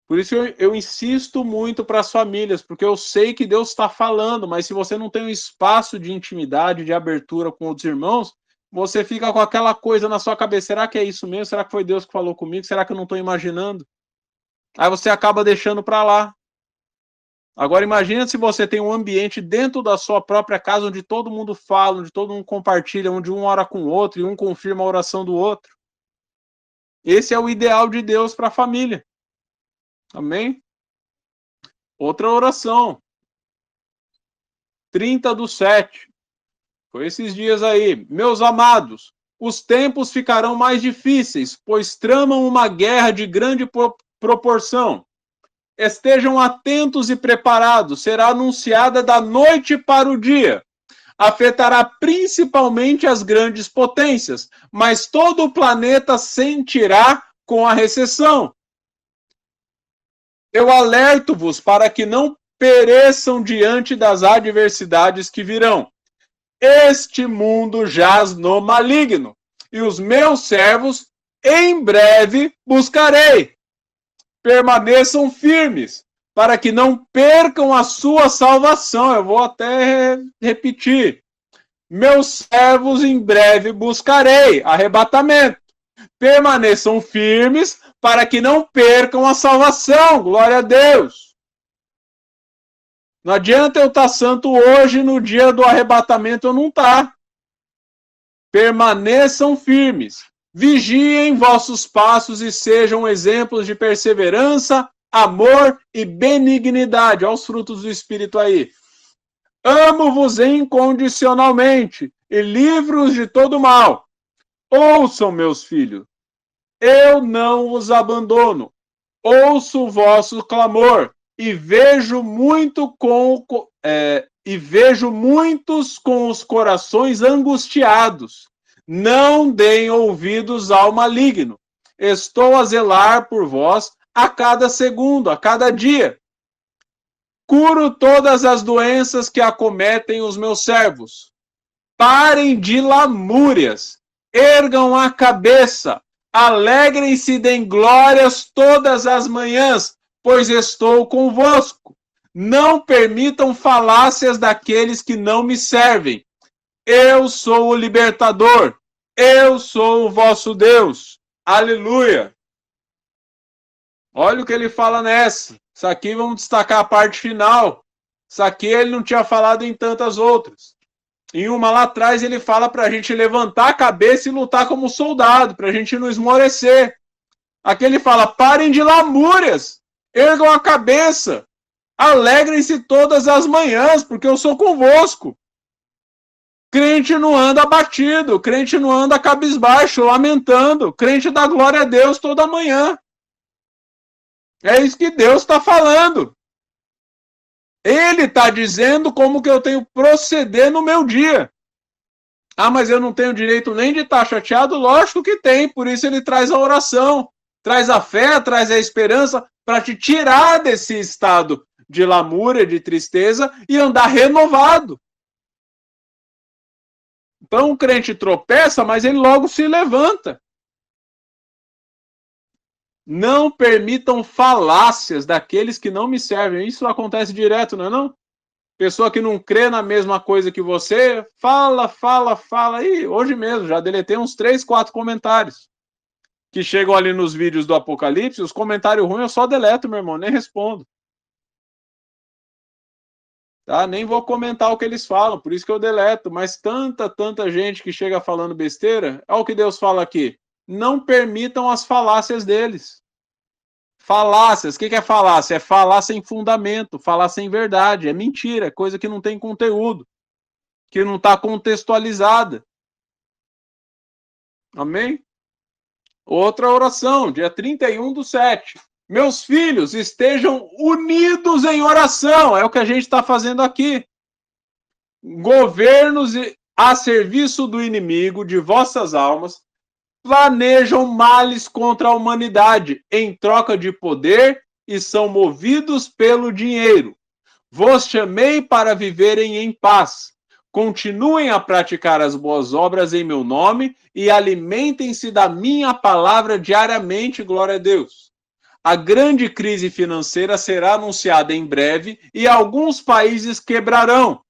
Por isso eu insisto muito para as famílias, porque eu sei que Deus está falando, mas se você não tem um espaço de intimidade, de abertura com outros irmãos, você fica com aquela coisa na sua cabeça. Será que é isso mesmo? Será que foi Deus que falou comigo? Será que eu não estou imaginando? Aí você acaba deixando para lá. Agora imagina se você tem um ambiente dentro da sua própria casa onde todo mundo fala, onde todo mundo compartilha, onde um ora com o outro e um confirma a oração do outro. Esse é o ideal de Deus para a família. Amém? Outra oração. 30/7. Foi esses dias aí. Meus amados, os tempos ficarão mais difíceis, pois tramam uma guerra de grande proporção. Estejam atentos e preparados. Será anunciada da noite para o dia. Afetará principalmente as grandes potências, mas todo o planeta sentirá com a recessão. Eu alerto-vos para que não pereçam diante das adversidades que virão. Este mundo jaz no maligno, e os meus servos em breve buscarei. Permaneçam firmes, para que não percam a sua salvação. Eu vou até repetir. Meus servos em breve buscarei. Arrebatamento. Permaneçam firmes, para que não percam a salvação. Glória a Deus. Não adianta eu estar santo hoje, no dia do arrebatamento eu não estar. Permaneçam firmes. Vigiem vossos passos e sejam exemplos de perseverança, amor e benignidade. Olha os frutos do Espírito aí. Amo-vos incondicionalmente e livro-os de todo mal. Ouçam, meus filhos. Eu não os abandono. Ouço o vosso clamor e vejo muitos com os corações angustiados. Não deem ouvidos ao maligno. Estou a zelar por vós a cada segundo, a cada dia. Curo todas as doenças que acometem os meus servos. Parem de lamúrias. Ergam a cabeça. Alegrem-se e deem glórias todas as manhãs, pois estou convosco. Não permitam falácias daqueles que não me servem. Eu sou o libertador. Eu sou o vosso Deus. Aleluia. Olha o que ele fala nessa. Isso aqui vamos destacar a parte final. Isso aqui ele não tinha falado em tantas outras. Em uma lá atrás ele fala para a gente levantar a cabeça e lutar como soldado, para a gente não esmorecer. Aqui ele fala, parem de lamúrias, ergam a cabeça, alegrem-se todas as manhãs, porque eu sou convosco. Crente não anda abatido, crente não anda cabisbaixo, lamentando, crente dá glória a Deus toda manhã. É isso que Deus está falando. Ele está dizendo como que eu tenho que proceder no meu dia. Ah, mas eu não tenho direito nem de estar chateado? Lógico que tem, por isso ele traz a oração, traz a fé, traz a esperança para te tirar desse estado de lamúria, de tristeza e andar renovado. Então o crente tropeça, mas ele logo se levanta. Não permitam falácias daqueles que não me servem. Isso acontece direto, não é não? Pessoa que não crê na mesma coisa que você, fala. E hoje mesmo, já deletei uns 3, 4 comentários. Que chegam ali nos vídeos do Apocalipse, os comentários ruins eu só deleto, meu irmão, nem respondo. Tá? Nem vou comentar o que eles falam, por isso que eu deleto. Mas tanta gente que chega falando besteira, é o que Deus fala aqui. Não permitam as falácias deles. Falácias, o que é falácia? É falar sem fundamento, falar sem verdade, é mentira, é coisa que não tem conteúdo, que não está contextualizada. Amém? Outra oração, dia 31/7. Meus filhos, estejam unidos em oração, é o que a gente está fazendo aqui. Governos a serviço do inimigo de vossas almas, planejam males contra a humanidade em troca de poder e são movidos pelo dinheiro. Vos chamei para viverem em paz. Continuem a praticar as boas obras em meu nome e alimentem-se da minha palavra diariamente, glória a Deus. A grande crise financeira será anunciada em breve e alguns países quebrarão.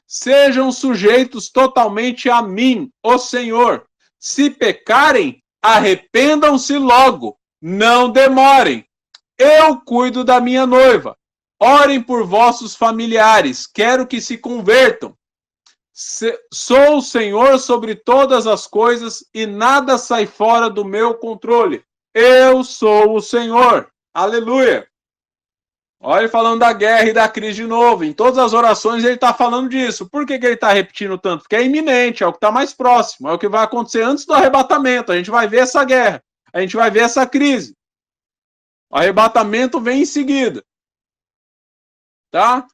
Sejam sujeitos totalmente a mim, o Senhor. Se pecarem, arrependam-se logo, não demorem. Eu cuido da minha noiva. Orem por vossos familiares, quero que se convertam. Sou o Senhor sobre todas as coisas e nada sai fora do meu controle. Eu sou o Senhor. Aleluia. Olha ele falando da guerra e da crise de novo. Em todas as orações ele está falando disso. Por que ele está repetindo tanto? Porque é iminente, é o que está mais próximo. É o que vai acontecer antes do arrebatamento. A gente vai ver essa guerra. A gente vai ver essa crise. O arrebatamento vem em seguida. Tá?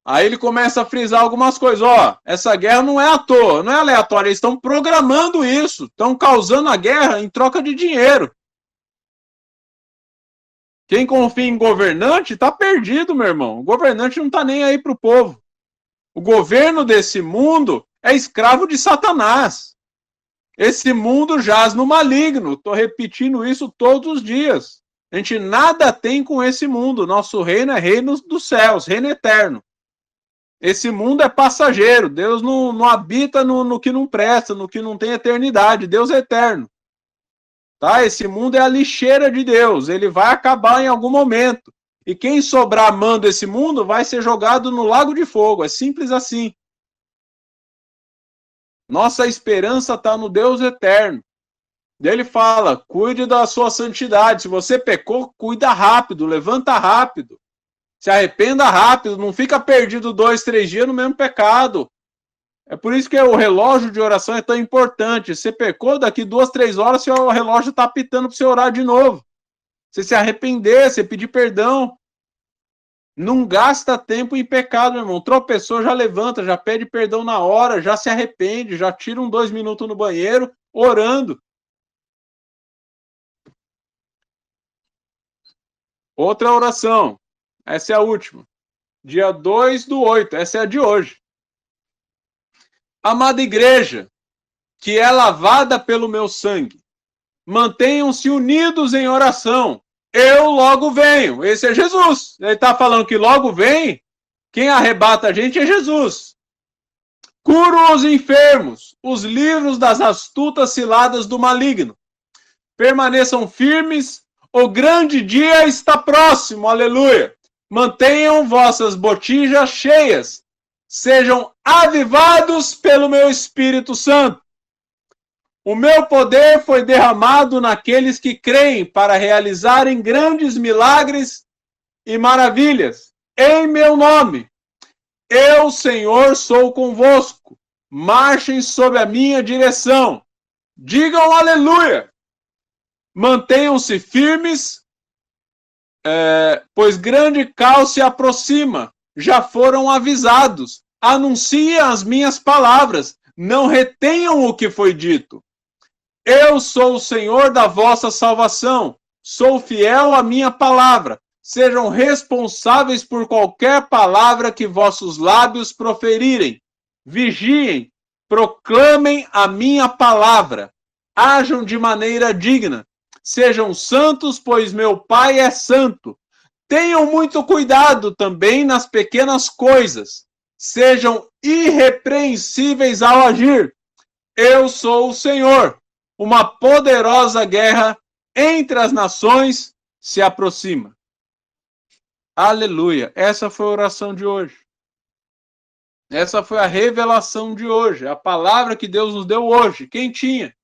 Aí ele começa a frisar algumas coisas. Ó, essa guerra não é à toa, não é aleatória. Eles estão programando isso. Estão causando a guerra em troca de dinheiro. Quem confia em governante está perdido, meu irmão. O governante não está nem aí para o povo. O governo desse mundo é escravo de Satanás. Esse mundo jaz no maligno. Estou repetindo isso todos os dias. A gente nada tem com esse mundo. Nosso reino é reino dos céus, reino eterno. Esse mundo é passageiro. Deus não habita no que não presta, no que não tem eternidade. Deus é eterno. Tá? Esse mundo é a lixeira de Deus. Ele vai acabar em algum momento. E quem sobrar amando esse mundo vai ser jogado no lago de fogo. É simples assim. Nossa esperança está no Deus eterno. Ele fala, cuide da sua santidade. Se você pecou, cuida rápido, levanta rápido. Se arrependa rápido, não fica perdido 2, 3 dias no mesmo pecado. É por isso que o relógio de oração é tão importante. Você pecou, daqui 2, 3 horas, seu relógio está apitando para você orar de novo. Você se arrepender, você pedir perdão. Não gasta tempo em pecado, meu irmão. Tropeçou, já levanta, já pede perdão na hora, já se arrepende, já tira 2 minutos no banheiro, orando. Outra oração. Essa é a última. Dia 2/8. Essa é a de hoje. Amada igreja, que é lavada pelo meu sangue, mantenham-se unidos em oração. Eu logo venho. Esse é Jesus. Ele está falando que logo vem. Quem arrebata a gente é Jesus. Curo os enfermos, os livros das astutas ciladas do maligno. Permaneçam firmes, o grande dia está próximo, aleluia. Mantenham vossas botijas cheias, sejam avivados pelo meu Espírito Santo. O meu poder foi derramado naqueles que creem para realizarem grandes milagres e maravilhas em meu nome. Eu, Senhor, sou convosco. Marchem sob a minha direção. Digam aleluia. Mantenham-se firmes, pois grande caos se aproxima. Já foram avisados. Anunciem as minhas palavras. Não retenham o que foi dito. Eu sou o Senhor da vossa salvação. Sou fiel à minha palavra. Sejam responsáveis por qualquer palavra que vossos lábios proferirem. Vigiem, proclamem a minha palavra. Ajam de maneira digna. Sejam santos, pois meu Pai é santo. Tenham muito cuidado também nas pequenas coisas. Sejam irrepreensíveis ao agir. Eu sou o Senhor. Uma poderosa guerra entre as nações se aproxima. Aleluia. Essa foi a oração de hoje. Essa foi a revelação de hoje. A palavra que Deus nos deu hoje. Quem tinha?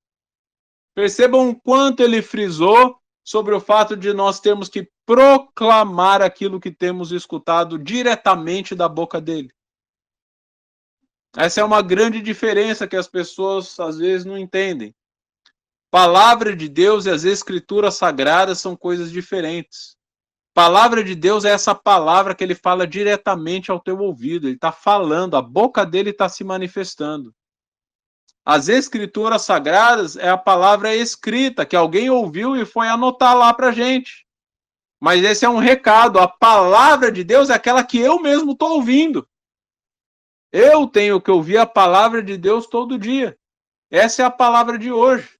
Percebam o quanto ele frisou sobre o fato de nós termos que proclamar aquilo que temos escutado diretamente da boca dele. Essa é uma grande diferença que as pessoas às vezes não entendem. Palavra de Deus e as escrituras sagradas são coisas diferentes. Palavra de Deus é essa palavra que ele fala diretamente ao teu ouvido. Ele está falando, a boca dele está se manifestando. As escrituras sagradas é a palavra escrita, que alguém ouviu e foi anotar lá para a gente. Mas esse é um recado. A palavra de Deus é aquela que eu mesmo estou ouvindo. Eu tenho que ouvir a palavra de Deus todo dia. Essa é a palavra de hoje.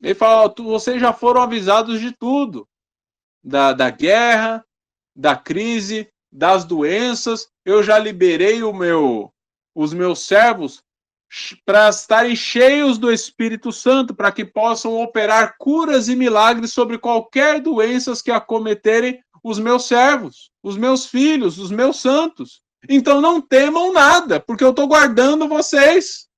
Ele fala, vocês já foram avisados de tudo. Da guerra, da crise, das doenças. Eu já liberei os meus servos para estarem cheios do Espírito Santo, para que possam operar curas e milagres sobre qualquer doença que acometerem os meus servos, os meus filhos, os meus santos. Então não temam nada, porque eu estou guardando vocês.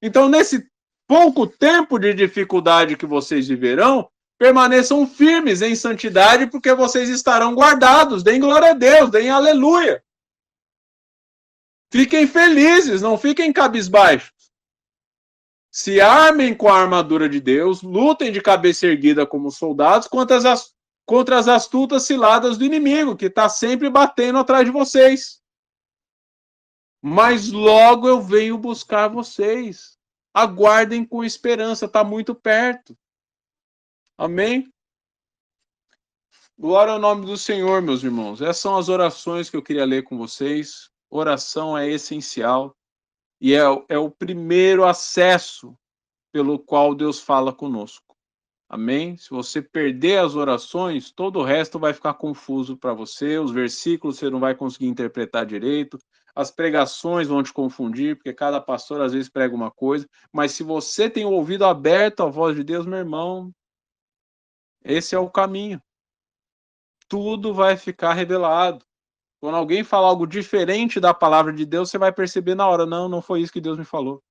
Então nesse pouco tempo de dificuldade que vocês viverão, permaneçam firmes em santidade, porque vocês estarão guardados. Deem glória a Deus, deem aleluia. Fiquem felizes, não fiquem cabisbaixos. Se armem com a armadura de Deus, lutem de cabeça erguida como soldados contra as astutas ciladas do inimigo, que está sempre batendo atrás de vocês. Mas logo eu venho buscar vocês. Aguardem com esperança, está muito perto. Amém? Glória ao nome do Senhor, meus irmãos. Essas são as orações que eu queria ler com vocês. Oração é essencial e é o primeiro acesso pelo qual Deus fala conosco. Amém? Se você perder as orações, todo o resto vai ficar confuso para você, os versículos você não vai conseguir interpretar direito, as pregações vão te confundir, porque cada pastor às vezes prega uma coisa, mas se você tem o ouvido aberto à voz de Deus, meu irmão, esse é o caminho. Tudo vai ficar revelado. Quando alguém falar algo diferente da palavra de Deus, você vai perceber na hora, não foi isso que Deus me falou.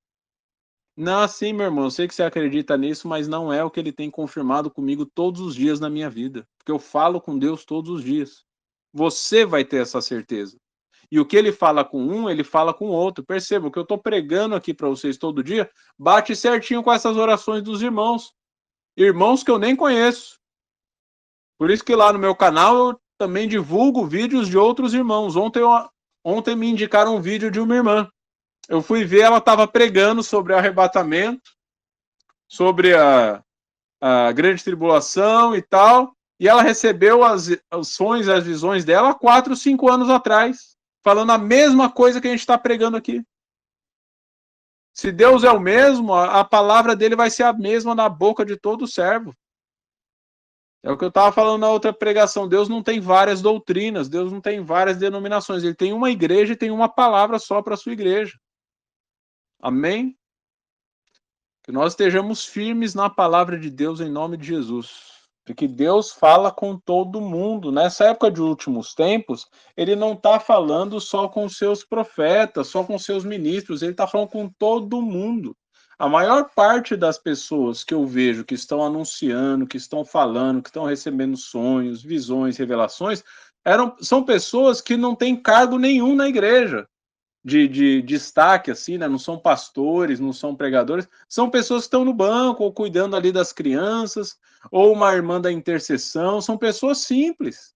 Não, sim, meu irmão, eu sei que você acredita nisso, mas não é o que ele tem confirmado comigo todos os dias na minha vida. Porque eu falo com Deus todos os dias. Você vai ter essa certeza. E o que ele fala com um, ele fala com o outro. Perceba, o que eu estou pregando aqui para vocês todo dia, bate certinho com essas orações dos irmãos. Irmãos que eu nem conheço. Por isso que lá no meu canal eu também divulgo vídeos de outros irmãos. Ontem me indicaram um vídeo de uma irmã. Eu fui ver, ela estava pregando sobre o arrebatamento, sobre a grande tribulação e tal, e ela recebeu os sonhos, as visões dela 4, 5 anos atrás, falando a mesma coisa que a gente está pregando aqui. Se Deus é o mesmo, a palavra dele vai ser a mesma na boca de todo servo. É o que eu estava falando na outra pregação. Deus não tem várias doutrinas, Deus não tem várias denominações. Ele tem uma igreja e tem uma palavra só para a sua igreja. Amém? Que nós estejamos firmes na palavra de Deus em nome de Jesus. Porque Deus fala com todo mundo. Nessa época de últimos tempos, ele não está falando só com seus profetas, só com seus ministros, ele está falando com todo mundo. A maior parte das pessoas que eu vejo que estão anunciando, que estão falando, que estão recebendo sonhos, visões, revelações, são pessoas que não têm cargo nenhum na igreja. De destaque, assim, né? Não são pastores, não são pregadores, são pessoas que estão no banco, ou cuidando ali das crianças, ou uma irmã da intercessão, são pessoas simples.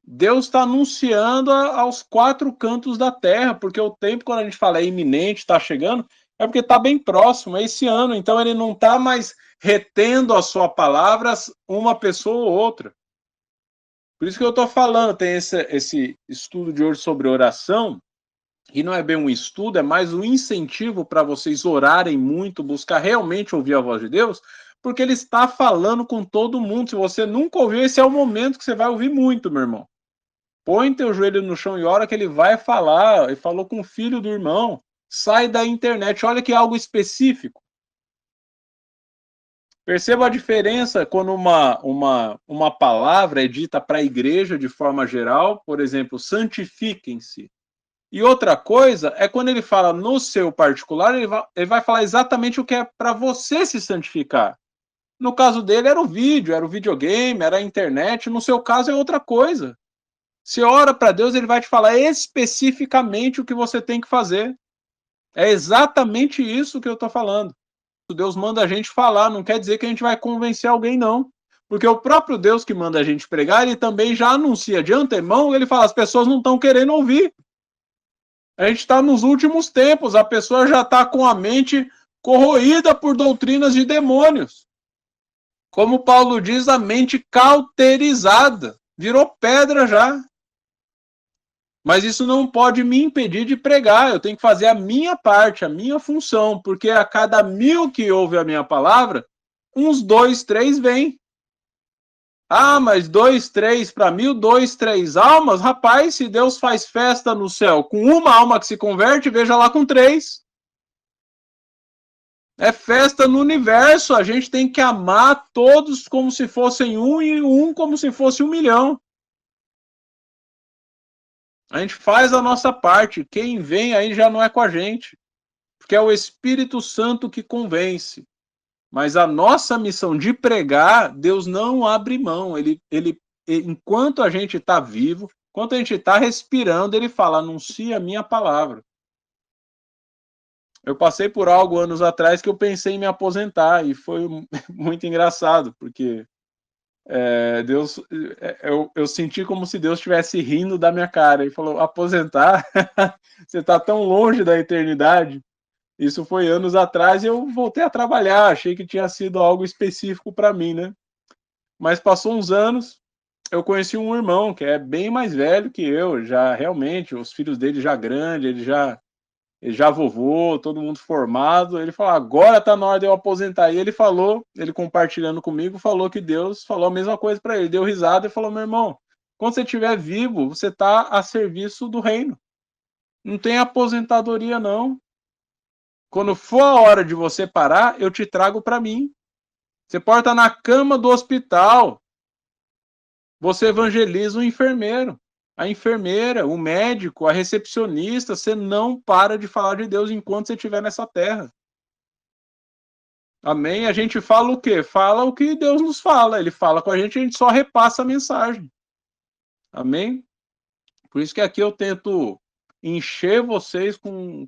Deus está anunciando aos quatro cantos da terra, porque o tempo, quando a gente fala é iminente, está chegando, é porque está bem próximo, é esse ano, então ele não está mais retendo a sua palavra uma pessoa ou outra. Por isso que eu estou falando, tem esse estudo de hoje sobre oração, e não é bem um estudo, é mais um incentivo para vocês orarem muito, buscar realmente ouvir a voz de Deus, porque ele está falando com todo mundo. Se você nunca ouviu, esse é o momento que você vai ouvir muito, meu irmão. Põe teu joelho no chão e ora que ele vai falar. Ele falou com o filho do irmão. Sai da internet. Olha que é algo específico. Perceba a diferença quando uma palavra é dita para a igreja de forma geral, por exemplo, santifiquem-se. E outra coisa é quando ele fala no seu particular, ele vai falar exatamente o que é para você se santificar. No caso dele era o vídeo, era o videogame, era a internet. No seu caso é outra coisa. Se ora para Deus, ele vai te falar especificamente o que você tem que fazer. É exatamente isso que eu estou falando. Deus manda a gente falar, não quer dizer que a gente vai convencer alguém, não. Porque o próprio Deus que manda a gente pregar, ele também já anuncia de antemão, ele fala, as pessoas não estão querendo ouvir. A gente está nos últimos tempos, a pessoa já está com a mente corroída por doutrinas de demônios. Como Paulo diz, a mente cauterizada, virou pedra já. Mas isso não pode me impedir de pregar, eu tenho que fazer a minha parte, a minha função, porque a cada 1000 que ouve a minha palavra, uns 2, 3 vêm. Ah, mas 2, 3 para 1000, 2, 3 almas? Rapaz, se Deus faz festa no céu com uma alma que se converte, veja lá com 3. É festa no universo, a gente tem que amar todos como se fossem um e um como se fosse 1 milhão. A gente faz a nossa parte, quem vem aí já não é com a gente, porque é o Espírito Santo que convence. Mas a nossa missão de pregar, Deus não abre mão. Enquanto a gente está vivo, enquanto a gente está respirando, ele fala, anuncia a minha palavra. Eu passei por algo anos atrás que eu pensei em me aposentar, e foi muito engraçado, porque Deus, eu senti como se Deus estivesse rindo da minha cara. Ele falou, aposentar? Você está tão longe da eternidade. Isso foi anos atrás e eu voltei a trabalhar. Achei que tinha sido algo específico para mim, né? Mas passou uns anos, eu conheci um irmão que é bem mais velho que eu, já realmente, os filhos dele já grandes, ele já vovô, todo mundo formado. Ele falou, agora tá na hora de eu aposentar. E ele falou, ele compartilhando comigo, falou que Deus falou a mesma coisa para ele. Deu risada e falou, meu irmão, quando você estiver vivo, você tá a serviço do reino. Não tem aposentadoria, não. Quando for a hora de você parar, eu te trago para mim. Você pode estar na cama do hospital. Você evangeliza o enfermeiro, a enfermeira, o médico, a recepcionista. Você não para de falar de Deus enquanto você estiver nessa terra. Amém? A gente fala o quê? Fala o que Deus nos fala. Ele fala com a gente só repassa a mensagem. Amém? Por isso que aqui eu tento encher vocês com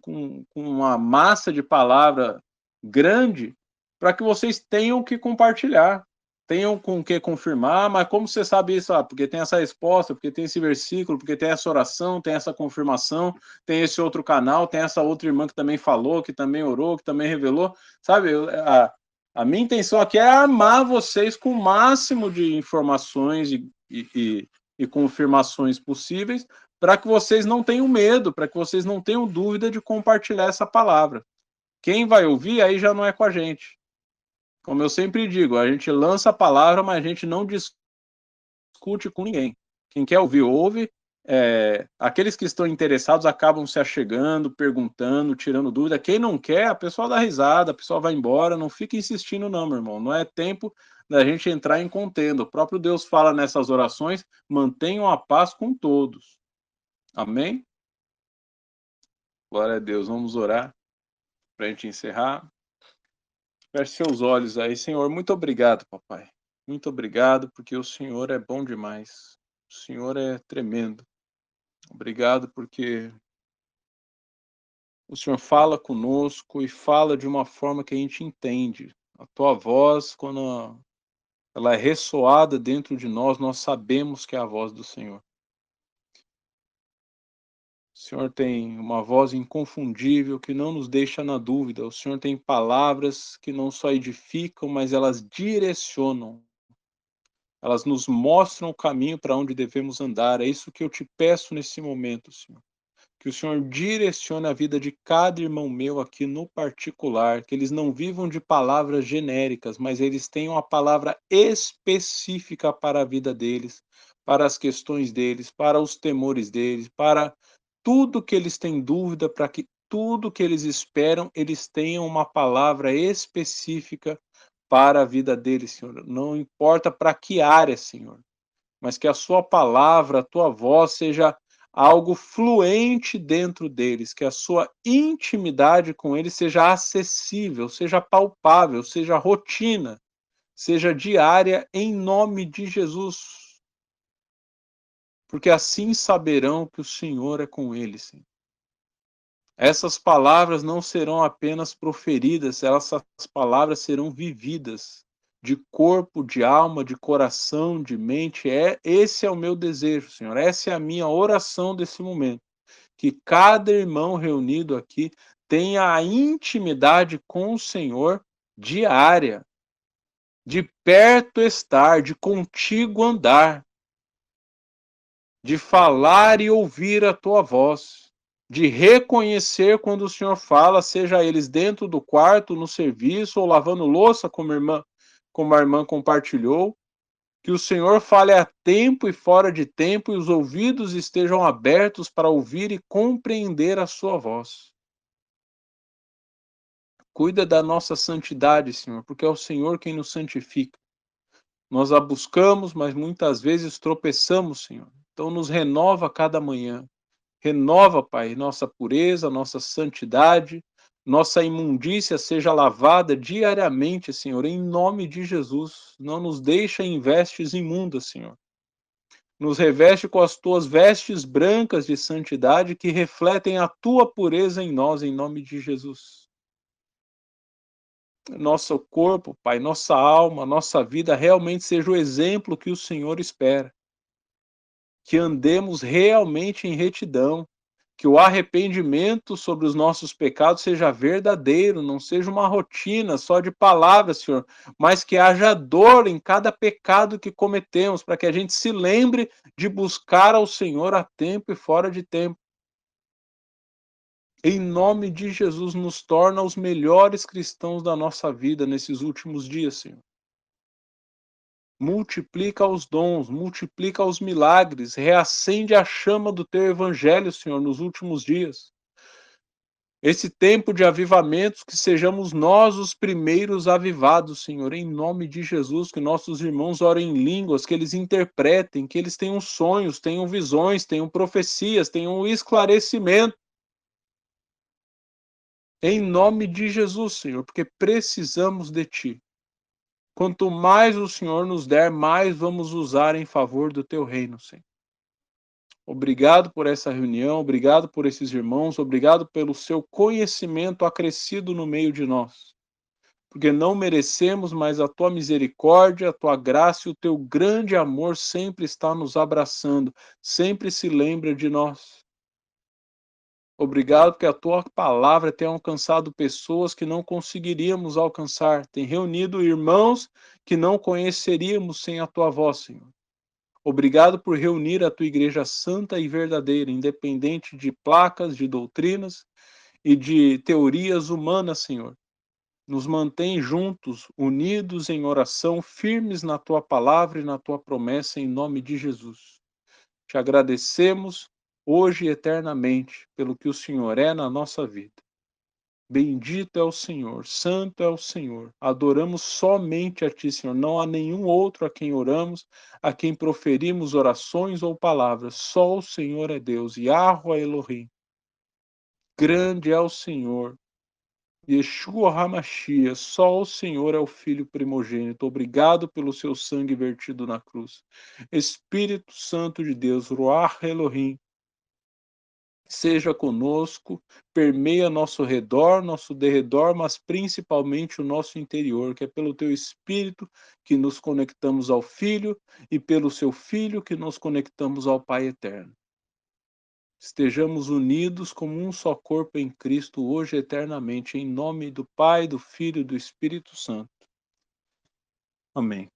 uma massa de palavra grande para que vocês tenham o que compartilhar, tenham com o que confirmar. Mas como você sabe isso? Porque tem essa resposta, porque tem esse versículo, porque tem essa oração, tem essa confirmação, tem esse outro canal, tem essa outra irmã que também falou, que também orou, que também revelou. Sabe, a minha intenção aqui é amar vocês com o máximo de informações e confirmações possíveis, para que vocês não tenham medo, para que vocês não tenham dúvida de compartilhar essa palavra. Quem vai ouvir, aí já não é com a gente. Como eu sempre digo, a gente lança a palavra, mas a gente não discute com ninguém. Quem quer ouvir, ouve. Aqueles que estão interessados acabam se achegando, perguntando, tirando dúvida. Quem não quer, a pessoa dá risada, a pessoa vai embora. Não fica insistindo, não, meu irmão. Não é tempo da gente entrar em contenda. O próprio Deus fala nessas orações: mantenham a paz com todos. Amém? Glória a Deus. Vamos orar para a gente encerrar. Feche seus olhos aí, Senhor. Muito obrigado, papai. Muito obrigado, porque o Senhor é bom demais. O Senhor é tremendo. Obrigado, porque o Senhor fala conosco e fala de uma forma que a gente entende. A tua voz, quando ela é ressoada dentro de nós, nós sabemos que é a voz do Senhor. O Senhor tem uma voz inconfundível que não nos deixa na dúvida. O Senhor tem palavras que não só edificam, mas elas direcionam. Elas nos mostram o caminho para onde devemos andar. É isso que eu te peço nesse momento, Senhor. Que o Senhor direcione a vida de cada irmão meu aqui no particular, que eles não vivam de palavras genéricas, mas eles tenham a palavra específica para a vida deles, para as questões deles, para os temores deles, para tudo que eles têm dúvida, para que tudo que eles esperam, eles tenham uma palavra específica para a vida deles, Senhor. Não importa para que área, Senhor, mas que a sua palavra, a tua voz seja algo fluente dentro deles, que a sua intimidade com eles seja acessível, seja palpável, seja rotina, seja diária, em nome de Jesus. Porque assim saberão que o Senhor é com eles, Senhor. Essas palavras não serão apenas proferidas, essas palavras serão vividas de corpo, de alma, de coração, de mente. Esse é o meu desejo, Senhor. Essa é a minha oração desse momento. Que cada irmão reunido aqui tenha a intimidade com o Senhor diária, de perto estar, de contigo andar, de falar e ouvir a tua voz, de reconhecer quando o Senhor fala, seja eles dentro do quarto, no serviço ou lavando louça, como a irmã compartilhou, que o Senhor fale a tempo e fora de tempo e os ouvidos estejam abertos para ouvir e compreender a sua voz. Cuida da nossa santidade, Senhor, porque é o Senhor quem nos santifica. Nós a buscamos, mas muitas vezes tropeçamos, Senhor. Então nos renova cada manhã. Renova, Pai, nossa pureza, nossa santidade, nossa imundícia seja lavada diariamente, Senhor, em nome de Jesus. Não nos deixa em vestes imundas, Senhor. Nos reveste com as tuas vestes brancas de santidade que refletem a tua pureza em nós, em nome de Jesus. Nosso corpo, Pai, nossa alma, nossa vida realmente seja o exemplo que o Senhor espera. Que andemos realmente em retidão, que o arrependimento sobre os nossos pecados seja verdadeiro, não seja uma rotina só de palavras, Senhor, mas que haja dor em cada pecado que cometemos, para que a gente se lembre de buscar ao Senhor a tempo e fora de tempo. Em nome de Jesus, nos torna os melhores cristãos da nossa vida nesses últimos dias, Senhor. Multiplica os dons, multiplica os milagres, reacende a chama do teu evangelho, Senhor, nos últimos dias. Esse tempo de avivamentos, que sejamos nós os primeiros avivados, Senhor, em nome de Jesus, que nossos irmãos orem em línguas, que eles interpretem, que eles tenham sonhos, tenham visões, tenham profecias, tenham esclarecimento. Em nome de Jesus, Senhor, porque precisamos de Ti. Quanto mais o Senhor nos der, mais vamos usar em favor do Teu reino, Senhor. Obrigado por essa reunião, obrigado por esses irmãos, obrigado pelo seu conhecimento acrescido no meio de nós. Porque não merecemos, mas a tua misericórdia, a tua graça e o teu grande amor sempre está nos abraçando, sempre se lembra de nós. Obrigado porque a tua palavra tem alcançado pessoas que não conseguiríamos alcançar, tem reunido irmãos que não conheceríamos sem a tua voz, Senhor. Obrigado por reunir a tua igreja santa e verdadeira, independente de placas, de doutrinas e de teorias humanas, Senhor. Nos mantém juntos, unidos em oração, firmes na tua palavra e na tua promessa, em nome de Jesus. Te agradecemos hoje e eternamente pelo que o Senhor é na nossa vida. Bendito é o Senhor, santo é o Senhor. Adoramos somente a ti, Senhor. Não há nenhum outro a quem oramos, a quem proferimos orações ou palavras. Só o Senhor é Deus. Yahweh Elohim. Grande é o Senhor. Yeshua HaMashiach, só o Senhor é o Filho primogênito. Obrigado pelo seu sangue vertido na cruz. Espírito Santo de Deus, Ruach Elohim, seja conosco, permeia nosso redor, nosso derredor, mas principalmente o nosso interior, que é pelo teu Espírito que nos conectamos ao Filho e pelo seu Filho que nos conectamos ao Pai eterno. Estejamos unidos como um só corpo em Cristo, hoje e eternamente, em nome do Pai, do Filho e do Espírito Santo. Amém.